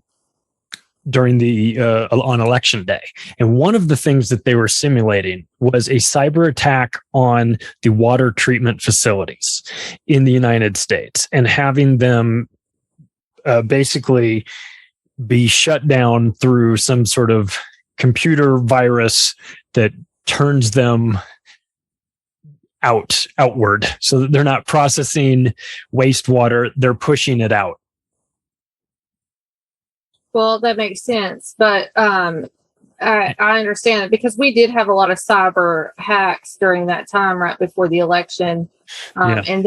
election day. And one of the things that they were simulating was a cyber attack on the water treatment facilities in the United States, and having them basically be shut down through some sort of computer virus that turns them outward, so that they're not processing wastewater, they're pushing it out. Well, that makes sense, but I understand it, because we did have a lot of cyber hacks during that time right before the election, and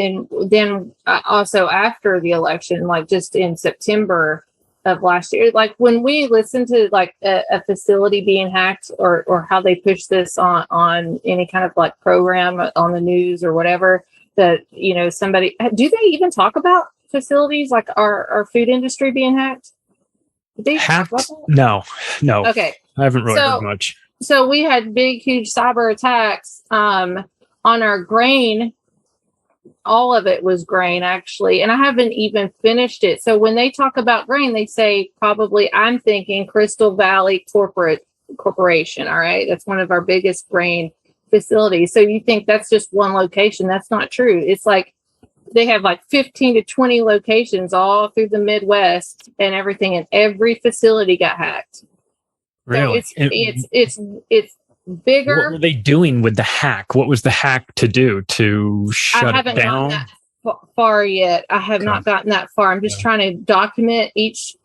then also after the election, like just in September of last year, like when we listened to like a facility being hacked, or how they push this on any kind of like program on the news or whatever, that somebody, do they even talk about facilities like our food industry being hacked? Did they talk about Hacked? that? No. Okay. I haven't really heard much. So we had big, huge cyber attacks on our grain. All of it was grain, actually. And I haven't even finished it. So when they talk about grain, they say probably, I'm thinking Crystal Valley Corporation. All right. That's one of our biggest grain facilities. So you think that's just one location. That's not true. It's like they have like 15 to 20 locations all through the Midwest and everything. And every facility got hacked. Really? So it's bigger. What were they doing with the hack? What was the hack to do to shut it down? I haven't gotten that far yet. I have not gotten that far. I'm just trying to document each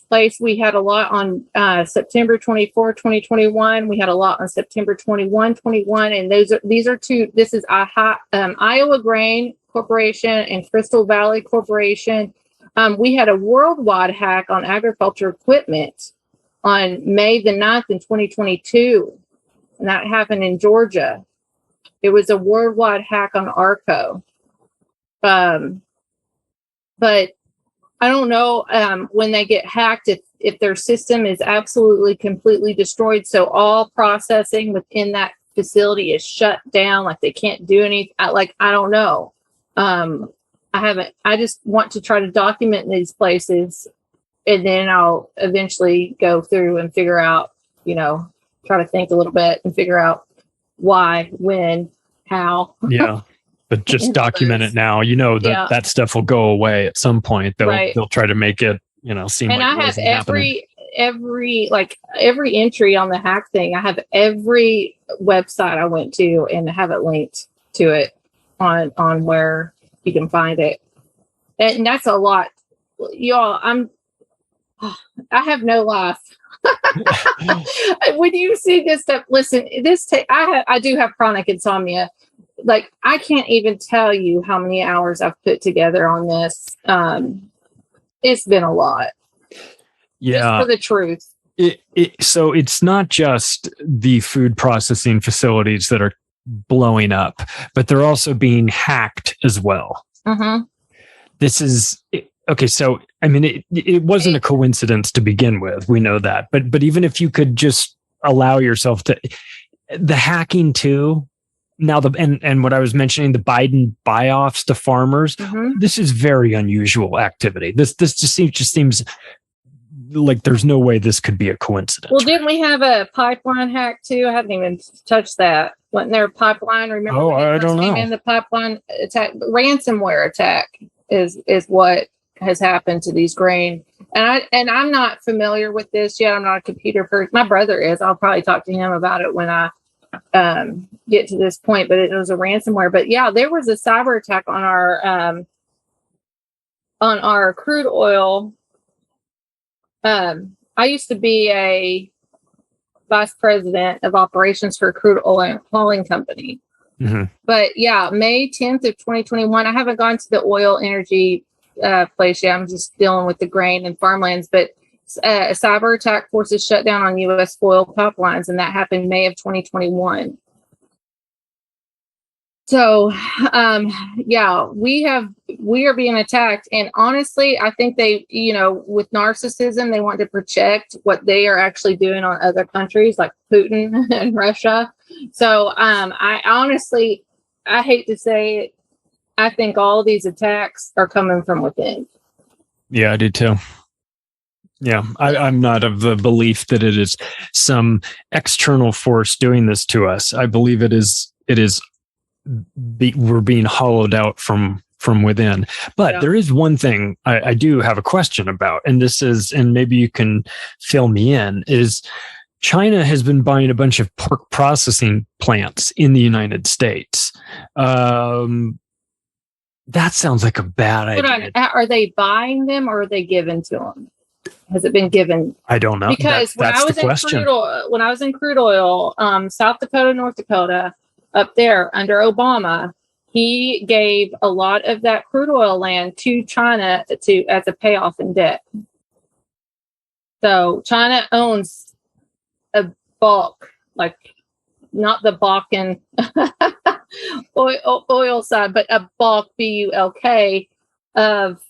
place. We had a lot on September 24, 2021. We had a lot on September 21, 21. And these are two. This is Iowa Grain Corporation and Crystal Valley Corporation. We had a worldwide hack on agriculture equipment on May the 9th in 2022. And that happened in Georgia. It was a worldwide hack on ARCO. But I don't know when they get hacked if their system is absolutely I so all processing within that facility is shut down, like they can't do anything. I don't know. I just want to try to document these places, and then I'll eventually go through and figure out, try to think a little bit and figure out why, when, how. Yeah. But just document it now. That stuff will go away at some point. They'll try to make it, seem and like I have every entry on the hack thing. I have every website I went to and have it linked to it on where you can find it. And that's a lot. Y'all, I have no life. When you see this stuff, listen, I do have chronic insomnia. Like, I can't even tell you how many hours I've put together on this. It's been a lot. Yeah. Just for the truth. So it's not just the food processing facilities that are blowing up, but they're also being hacked as well. Mm-hmm. This is okay. So, I mean, it wasn't a coincidence to begin with. We know that, but even if you could just allow yourself to, the hacking too. Now and what I was mentioning, the Biden buy-offs to farmers, this is very unusual activity. This just seems like there's no way this could be a coincidence. Well, didn't we have a pipeline hack too? I haven't even touched that. Wasn't there a pipeline? Remember? Oh, I don't know. In the pipeline attack, ransomware attack is what has happened to these grain. And I'm not familiar with this yet. I'm not a computer person. My brother is. I'll probably talk to him about it when I get to this point. But it was a ransomware. But yeah, there was a cyber attack on our crude oil. I used to be a vice president of operations for a crude oil hauling company. Mm-hmm. But yeah, May 10th of 2021, I haven't gone to the oil energy place yet. I'm just dealing with the grain and farmlands. But a cyber attack forces shut down on U.S. oil pipelines, and that happened May of 2021. So, yeah, we are being attacked. And honestly, I think they, with narcissism, they want to project what they are actually doing on other countries like Putin and Russia. So, I hate to say it, I think all of these attacks are coming from within. Yeah, I do too. Yeah, I'm not of the belief that it is some external force doing this to us. I believe it is we're being hollowed out from within. But there is one thing I do have a question about, and maybe you can fill me in, is China has been buying a bunch of pork processing plants in the United States. That sounds like a bad idea. Are they buying them or are they given to them? Has it been given? I don't know. Because when I was in crude oil, South Dakota, North Dakota, up there under Obama, he gave a lot of that crude oil land to China as a payoff in debt. So China owns a bulk, like not the Bakken oil side, but a bulk, BULK, of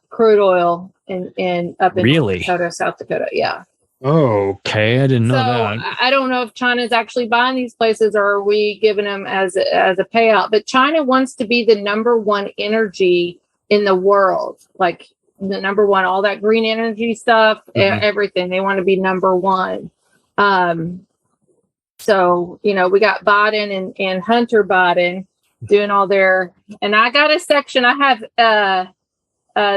crude oil in up in Really? Dakota, South Dakota. Yeah. Okay, I didn't know that. I don't know if China's actually buying these places or are we giving them as a payout. But China wants to be the number one energy in the world, like the number one, all that green energy stuff, everything. They want to be number one. So, we got Biden and Hunter Biden doing all their, and I got a section. I have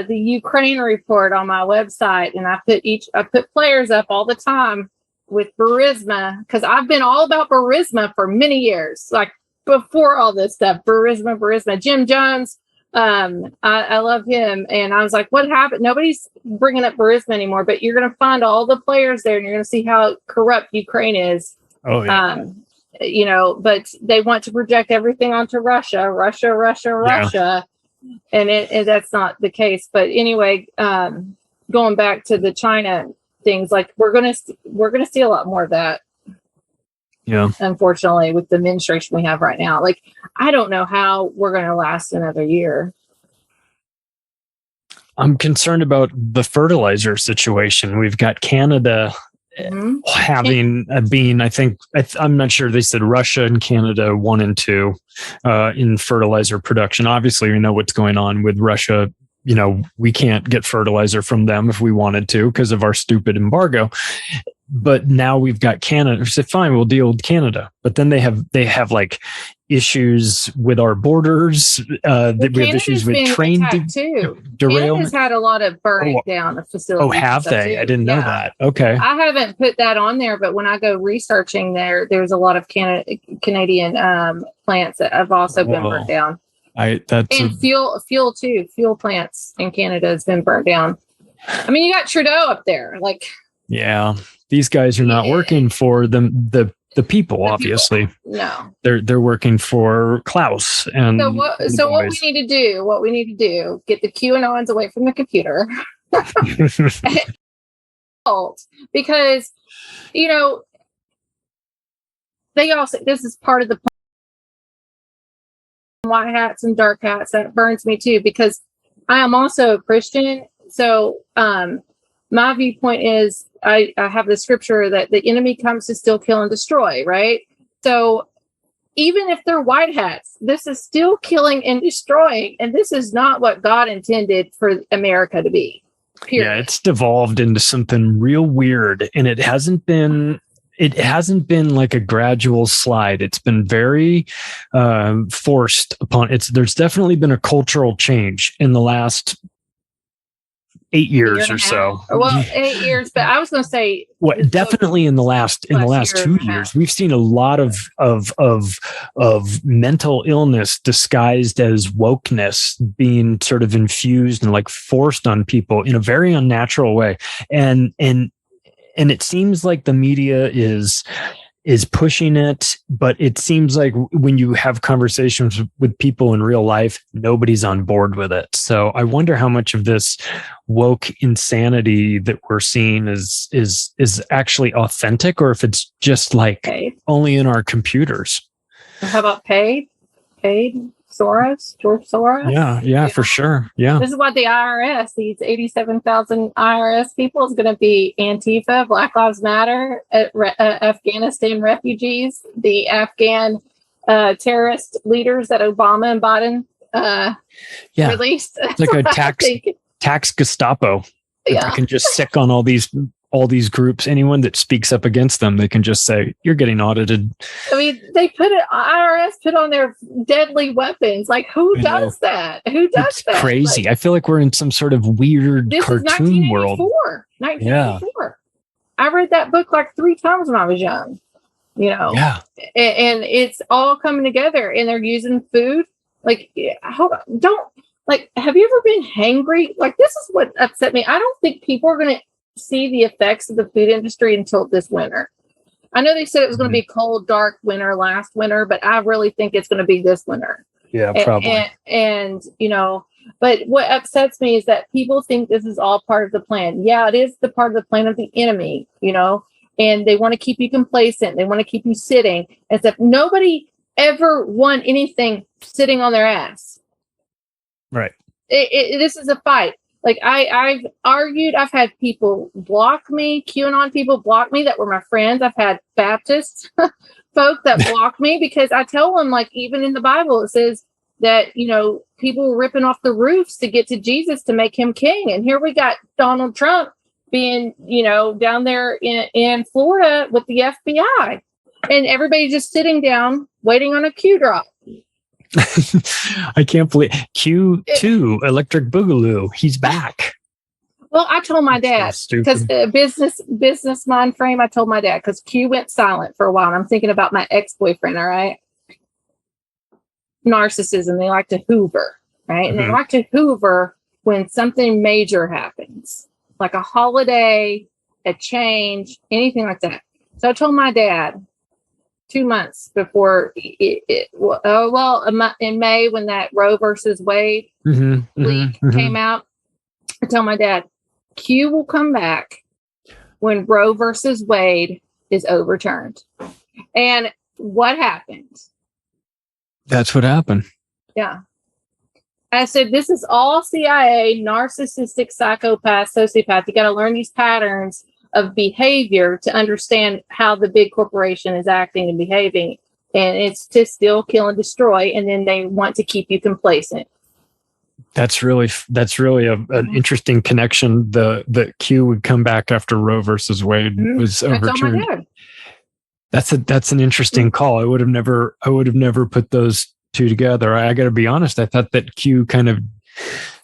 the Ukraine report on my website, and I put players up all the time with Burisma, because I've been all about Burisma for many years, like before all this stuff. Burisma, Jim Jones. I love him, and I was like, what happened? Nobody's bringing up Burisma anymore, but you're going to find all the players there, and you're going to see how corrupt Ukraine is. Oh yeah. But they want to project everything onto Russia, and that's not the case. But anyway, going back to the China things, like we're gonna see a lot more of that. Yeah. Unfortunately, with the administration we have right now, like I don't know how we're going to last another year. I'm concerned about the fertilizer situation. We've got Canada having been, I'm not sure, they said Russia and Canada 1 and 2 in fertilizer production. Obviously, we know what's going on with Russia. We can't get fertilizer from them if we wanted to because of our stupid embargo. But now we've got Canada. We said, fine, we'll deal with Canada. But then they have like issues with our borders. We have issues with train derailment. Canada's had a lot of burning down of facilities. Oh, have they? Too. I didn't know that. Okay. I haven't put that on there, but when I go researching there's a lot of Canadian plants that have also been burnt down. Fuel too. Fuel plants in Canada has been burnt down. I mean, you got Trudeau up there, like. Yeah, these guys are not working for the people, obviously. People. No, they're working for Klaus. And so what we need to do, get the QAnons away from the computer. Because they all say this is part of the white hats and dark hats. That burns me too, because I am also a Christian. So my viewpoint is I have the scripture that the enemy comes to steal, kill, and destroy, right? So even if they're white hats, this is still killing and destroying. And this is not what God intended for America to be. Period. Yeah, it's devolved into something real weird. And it hasn't been like a gradual slide. It's been very forced upon. There's definitely been a cultural change in the last 8 years or so. Well, 8 years, but I was going to say, definitely in the last 2 years, we've seen a lot of mental illness disguised as wokeness being sort of infused and like forced on people in a very unnatural way. And it seems like the media is pushing it, but it seems like when you have conversations with people in real life, nobody's on board with it. So I wonder how much of this woke insanity that we're seeing is actually authentic, or if it's just like only in our computers. How about paid? Soros, George Soros. Yeah, for sure. Yeah. This is what the IRS, these 87,000 IRS people, is going to be Antifa, Black Lives Matter, Afghanistan refugees, the Afghan terrorist leaders that Obama and Biden released. It's like a tax Gestapo. Yeah. They can just sick on all these groups. Anyone that speaks up against them, they can just say, you're getting audited. I mean, IRS put on their deadly weapons. Like, who does that? Who does that? Crazy. I feel like we're in some sort of weird cartoon world. 1984. I read that book like 3 times when I was young, Yeah. And it's all coming together, and they're using food. Like, hold on. Have you ever been hangry? Like, this is what upset me. I don't think people are going to see the effects of the food industry until this winter. I know they said it was going to be a cold, dark winter last winter, but I really think it's going to be this winter. Yeah, probably. And but what upsets me is that people think this is all part of the plan. Yeah, it is the part of the plan of the enemy, and they want to keep you complacent. They want to keep you sitting as if nobody ever won anything sitting on their ass. Right. This is a fight. Like I've argued, I've had people block me, QAnon people block me that were my friends. I've had Baptist folk that block me because I tell them, like, even in the Bible, it says that, you know, people were ripping off the roofs to get to Jesus to make him king. And here we got Donald Trump being, you know, down there in Florida with the FBI, and everybody just sitting down waiting on a Q drop. I can't believe Q2 Electric Boogaloo. He's back. Well, I told my dad, because business mind frame, I told my dad, because Q went silent for a while. And I'm thinking about my ex-boyfriend, all right? Narcissism, they like to hoover, right? And they like to hoover when something major happens, like a holiday, a change, anything like that. So I told my dad 2 months before in May, when that Roe versus Wade leak came out, I told my dad, Q will come back when Roe versus Wade is overturned. And what happened? That's what happened. Yeah. I said, this is all CIA, narcissistic, psychopath, sociopath. You got to learn these patterns of behavior to understand how the big corporation is acting and behaving. And it's to steal, kill, and destroy. And then they want to keep you complacent. That's really an interesting connection. The Q would come back after Roe versus Wade was overturned. That's an interesting call. I would have never put those two together. I got to be honest. I thought that Q kind of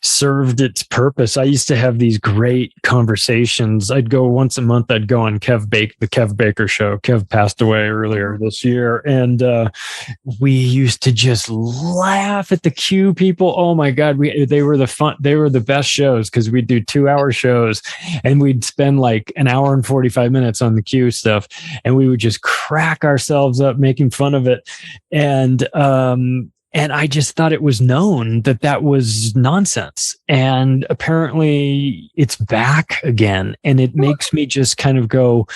served its purpose. I used to have these great conversations. I'd go once a month. I'd go on the Kev Baker show. Kev passed away earlier this year, and we used to just laugh at the Q people. Oh my God, they were the best shows, because we'd do 2-hour shows, and we'd spend like an hour and 45 minutes on the Q stuff, and we would just crack ourselves up making fun of it, and I just thought it was known that was nonsense. And apparently it's back again. And it makes me just kind of go,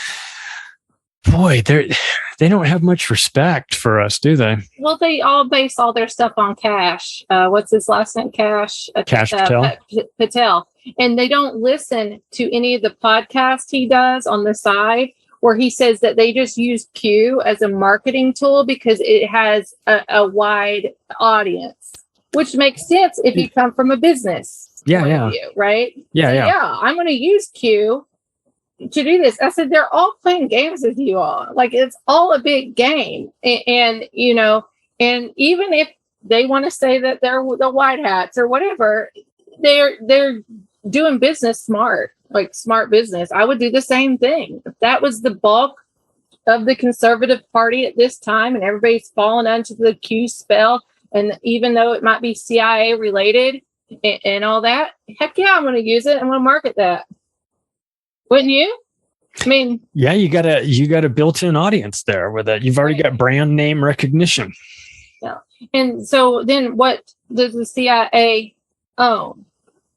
boy, they don't have much respect for us, do they? Well, they all base all their stuff on Cash. What's his last name? Cash Patel. Patel. And they don't listen to any of the podcasts he does on the side, where he says that they just use Q as a marketing tool because it has a wide audience, which makes sense if you come from a business point of view, right? Yeah, I'm going to use Q to do this. I said, they're all playing games with you all. Like, it's all a big game. And you know, and even if they want to say that they're the white hats or whatever, they're doing business smart. Like smart business. I would do the same thing. If that was the bulk of the conservative party at this time, and everybody's fallen under the Q spell, and even though it might be CIA related and all that, heck yeah, I'm going to use it. I'm going to market that. Wouldn't you? I mean, yeah, you got a built-in audience there with it. You've already got brand name recognition. Yeah. And so then what does the CIA own?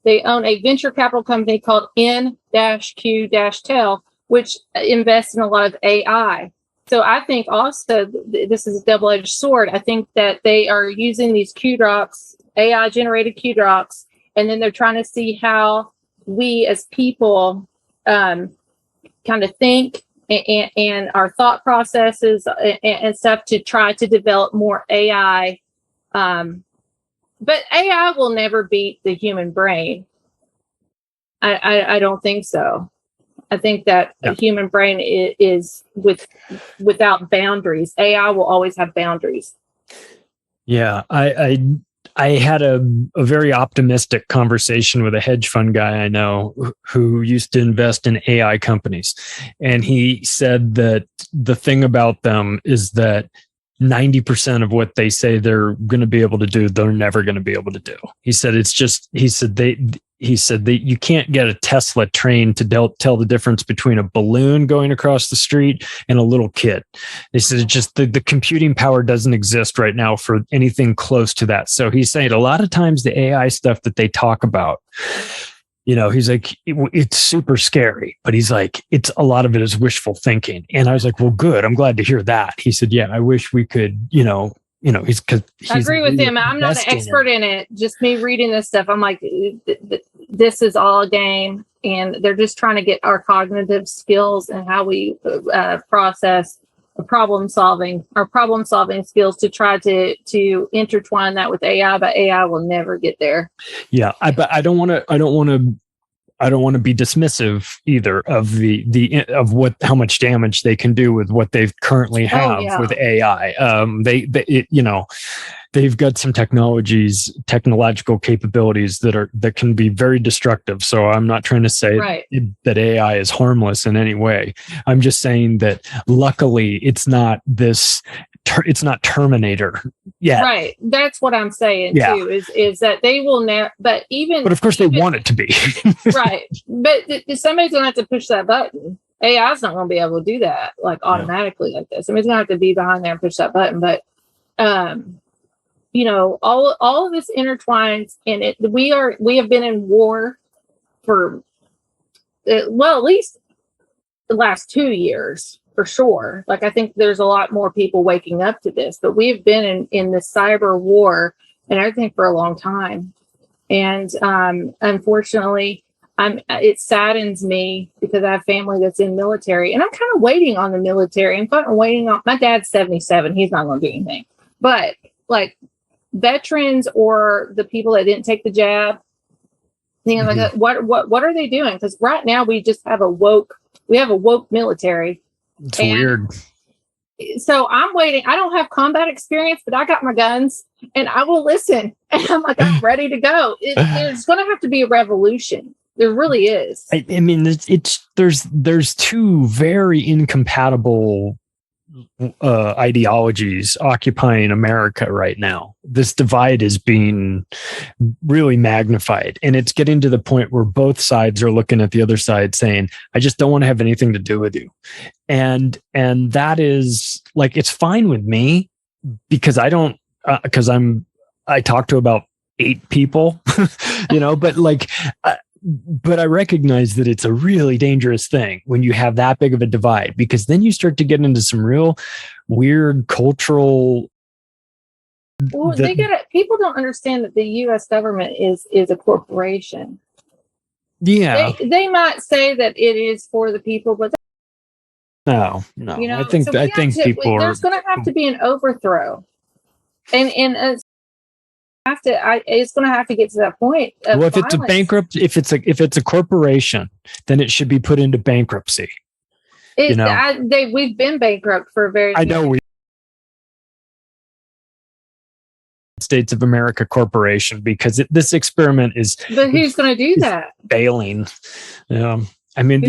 They own a venture capital company called N-Q-Tel, which invests in a lot of AI. So I think also this is a double-edged sword. I think that they are using these Q drops, AI-generated Q drops, and then they're trying to see how we as people kind of think and our thought processes and stuff to try to develop more AI. But AI will never beat the human brain. I don't think so. I think that the human brain is without boundaries. AI will always have boundaries. Yeah, I had a very optimistic conversation with a hedge fund guy I know who used to invest in AI companies. And he said that the thing about them is that 90% of what they say they're going to be able to do, they're never going to be able to do. He said you can't get a Tesla trained to tell the difference between a balloon going across the street and a little kid. He said just the computing power doesn't exist right now for anything close to that. So he's saying a lot of times the AI stuff that they talk about, you know, he's like, it's super scary, but he's like, a lot of it is wishful thinking. And I was like, well, good. I'm glad to hear that. He said, yeah, I wish we could, you know, he's I agree with him. I'm not an expert in it. Just me reading this stuff, I'm like, this is all a game, and they're just trying to get our cognitive skills and how we process our problem solving skills to try to intertwine that with AI, but AI will never get there. Yeah, but I don't want to be dismissive either of how much damage they can do with what they currently have with AI. They've got some technological capabilities that can be very destructive. So I'm not trying to say that AI is harmless in any way. I'm just saying that luckily it's not it's not Terminator yet. Right. That's what I'm saying too, is that they will never, but of course they want it to be. Right. But somebody's going to have to push that button. AI's not going to be able to do that like automatically like this. Somebody's going to have to be behind there and push that button. But, all of this intertwines, and we have been in war for, at least the last 2 years. For sure. Like, I think there's a lot more people waking up to this, but we've been in this cyber war and everything for a long time. And unfortunately, it saddens me because I have family that's in military, and I'm kind of waiting on the military. I'm kind of waiting on, my dad's 77. He's not going to do anything, but like veterans or the people that didn't take the jab, things like that. What are they doing? Because right now we just have a woke military. It's weird. So I'm waiting. I don't have combat experience, but I got my guns and I will listen. And I'm like, I'm ready to go. There's going to have to be a revolution. There really is. I mean, there's two very incompatible ideologies occupying America right now. This divide is being really magnified, and it's getting to the point where both sides are looking at the other side saying, I just don't want to have anything to do with you. And that is like, it's fine with me because I talk to about 8 people, but I recognize that it's a really dangerous thing when you have that big of a divide, because then you start to get into some real weird cultural. Well, people don't understand that the U.S. government is a corporation. Yeah, they might say that it is for the people, but no. I think people are. There's going to have to be an overthrow, and it's going to have to get to that point. Well, if it's a corporation, then it should be put into bankruptcy. We've been bankrupt for a very. I know we. States of America Corporation, because this experiment is. But who's going to do that? Failing. I mean,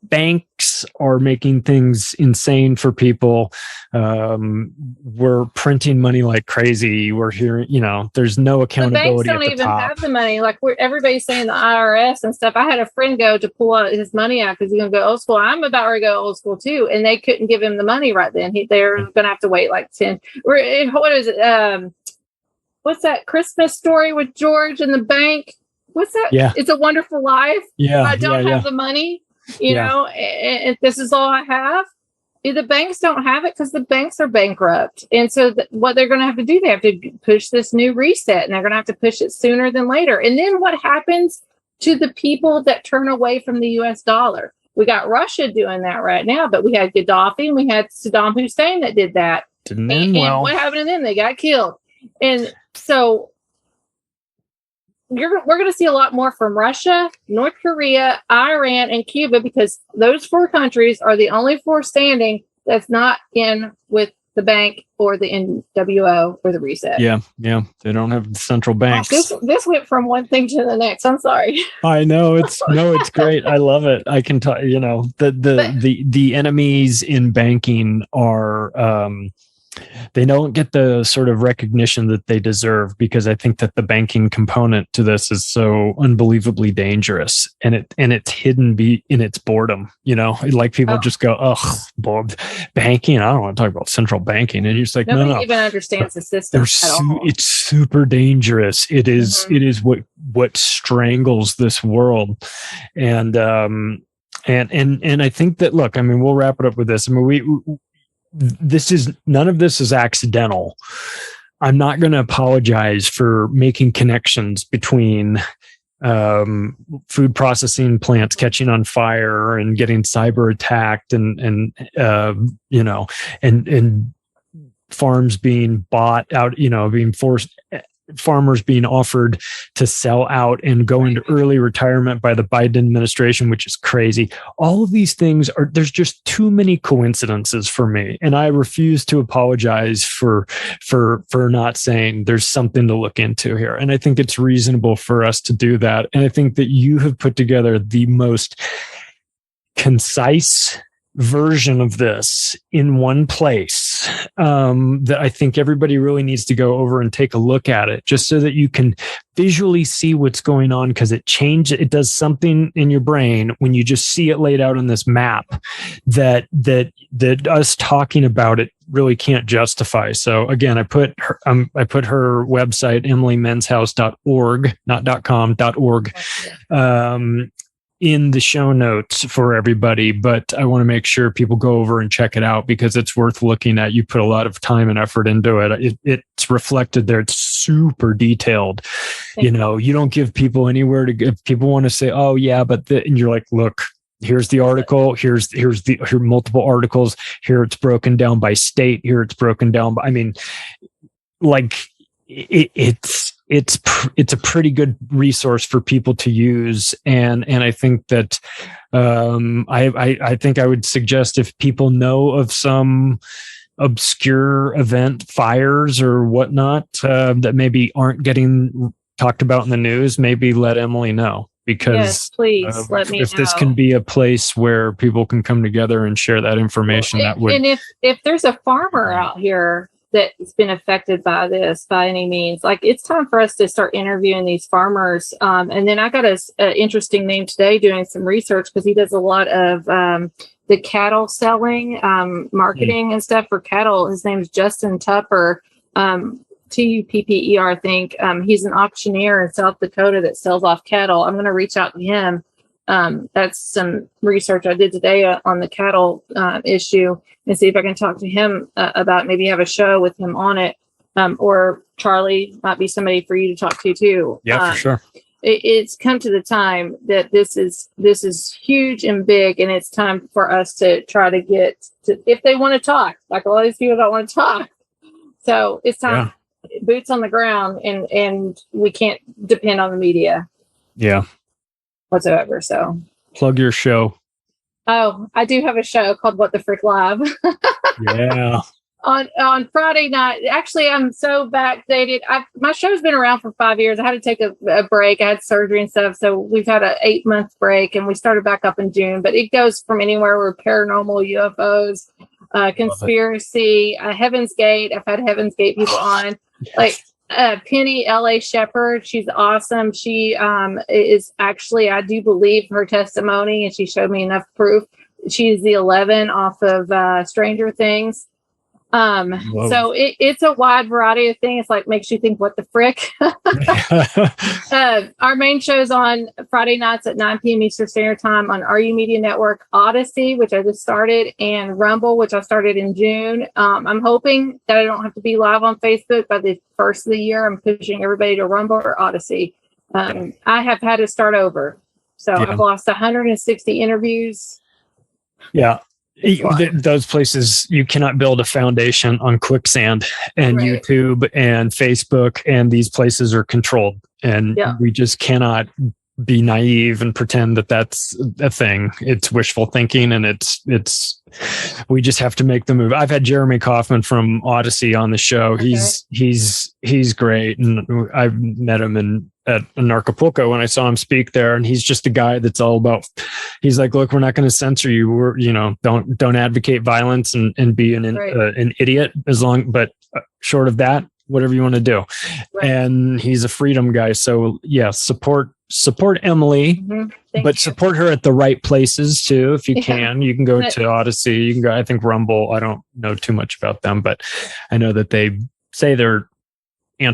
banks are making things insane for people. We're printing money like crazy. We're hearing, there's no accountability. The banks don't even have the money. Like everybody's saying the IRS and stuff. I had a friend go to pull out his money out because he's going to go old school. I'm about to go old school too, and they couldn't give him the money right then. They're going to have to wait like 10. What is it? What's that Christmas story with George and the bank? What's that? Yeah. It's a Wonderful Life. Yeah. I don't have the money, and this is all I have. The banks don't have it because the banks are bankrupt. And so what they're going to have to do, they have to push this new reset, and they're going to have to push it sooner than later. And then what happens to the people that turn away from the U.S. dollar? We got Russia doing that right now, but we had Gaddafi and we had Saddam Hussein that did that. Didn't end well. And what happened to them? They got killed. And so we're going to see a lot more from Russia, North Korea, Iran, and Cuba, because those 4 countries are the only 4 standing that's not in with the bank or the NWO or the reset. Yeah. They don't have central banks. This went from one thing to the next. I'm sorry. I know it's great. I love it. I can tell the enemies in banking are. They don't get the sort of recognition that they deserve, because I think that the banking component to this is so unbelievably dangerous, and it's hidden in its boredom. Like people just go, "Oh, banking. I don't want to talk about central banking," and you're just like, nobody even understands the system at all. It's super dangerous. It is. It is what strangles this world, and I think that, look, I mean, we'll wrap it up with this. I mean, none of this is accidental. I'm not going to apologize for making connections between food processing plants catching on fire and getting cyber attacked and farms being bought out, being forced, farmers being offered to sell out and go into early retirement by the Biden administration, which is crazy. All of these things there's just too many coincidences for me. And I refuse to apologize for not saying there's something to look into here. And I think it's reasonable for us to do that. And I think that you have put together the most concise version of this in one place that I think everybody really needs to go over and take a look at it, just so that you can visually see what's going on, because it does something in your brain when you just see it laid out on this map that us talking about it really can't justify. So again, I put her website, emilymenshouse.org, not .com, .org, in the show notes for everybody, but I want to make sure people go over and check it out because it's worth looking at. You put a lot of time and effort into it. It's reflected there. It's super detailed. You don't give people anywhere to give. People want to say, oh yeah, but and you're like, look, here's the article. Here are multiple articles. Here it's broken down by state. Here it's broken down by, it's a pretty good resource for people to use. And I think that, I think I would suggest if people know of some obscure event, fires or whatnot, that maybe aren't getting talked about in the news, maybe let Emily know. Because yes, please let me know. If this can be a place where people can come together and share that information, and if there's a farmer out here that's been affected by this by any means, like, it's time for us to start interviewing these farmers. And then I got an interesting name today doing some research, because he does a lot of the cattle selling, marketing and stuff for cattle. His name is Justin Tupper, Tupper, I think. He's an auctioneer in South Dakota that sells off cattle. I'm going to reach out to him. That's some research I did today on the cattle issue, and see if I can talk to him about maybe have a show with him on it. Or Charlie might be somebody for you to talk to too. Yeah, for sure. It's come to the time that this is huge and big, and it's time for us to try to get to, if they want to talk, like a lot of these people don't want to talk. So it's time, boots on the ground, and we can't depend on the media. Yeah. Whatsoever. So plug your show. Oh, I do have a show called What the Frick Live. Yeah. On Friday night. Actually, I'm so backdated. My show's been around for 5 years. I had to take a break. I had surgery and stuff. So we've had an 8-month break, and we started back up in June, but it goes from anywhere with paranormal, UFOs, conspiracy, Heaven's Gate. I've had Heaven's Gate people on, like Penny LA Shepherd. She's awesome. She is actually, I do believe her testimony, and she showed me enough proof. She's the 11 off of Stranger Things. So it's a wide variety of things, like makes you think, what the frick? Our main show's on Friday nights at 9 p.m. Eastern Standard Time on RU Media Network, Odyssey, which I just started, and Rumble, which I started in June. I'm hoping that I don't have to be live on Facebook by the first of the year. I'm pushing everybody to Rumble or Odyssey. I have had to start over. So I've lost 160 interviews. Yeah. Those places, you cannot build a foundation on quicksand, and YouTube and Facebook, and these places are controlled, and we just cannot be naive and pretend that that's a thing. It's wishful thinking, and we just have to make the move. I've had Jeremy Kaufman from Odyssey on the show. Okay. He's great, and I've met him at Acapulco when I saw him speak there, and he's just a guy that's all about. He's like, look, we're not going to censor you. We're don't advocate violence and be an idiot but short of that, whatever you want to do. Right. And he's a freedom guy. So yeah, support Emily, but support her at the right places too. If you can, you can go to Odyssey. You can go, I think Rumble. I don't know too much about them, but I know that they say they're I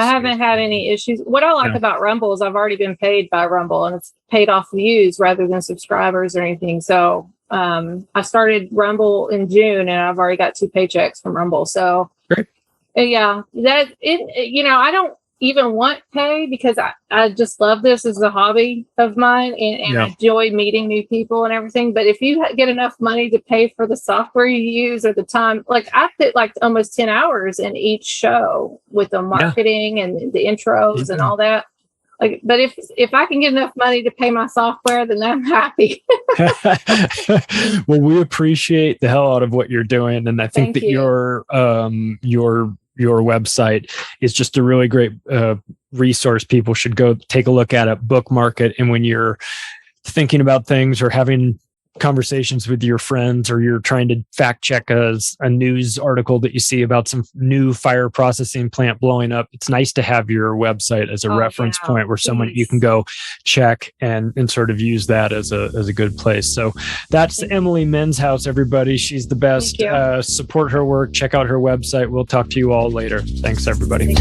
haven't had any issues. What I like about Rumble is I've already been paid by Rumble, and it's paid off views rather than subscribers or anything. So I started Rumble in June, and I've already got 2 paychecks from Rumble. So Great. Yeah, that it, I don't even want pay because I just love this as a hobby of mine, and I enjoy meeting new people and everything. But if you get enough money to pay for the software you use or the time, like I put like almost 10 hours in each show with the marketing and the intros and all that. Like, but if I can get enough money to pay my software, then I'm happy. Well, we appreciate the hell out of what you're doing, and I think your website is just a really great resource. People should go take a look at it, bookmark it, and when you're thinking about things or having conversations with your friends, or you're trying to fact check a news article that you see about some new fire processing plant blowing up, it's nice to have your website as a reference point where you can go check and sort of use that as a good place. So that's Emily Menshouse, everybody. She's the best. Support her work. Check out her website. We'll talk to you all later. Thanks, everybody.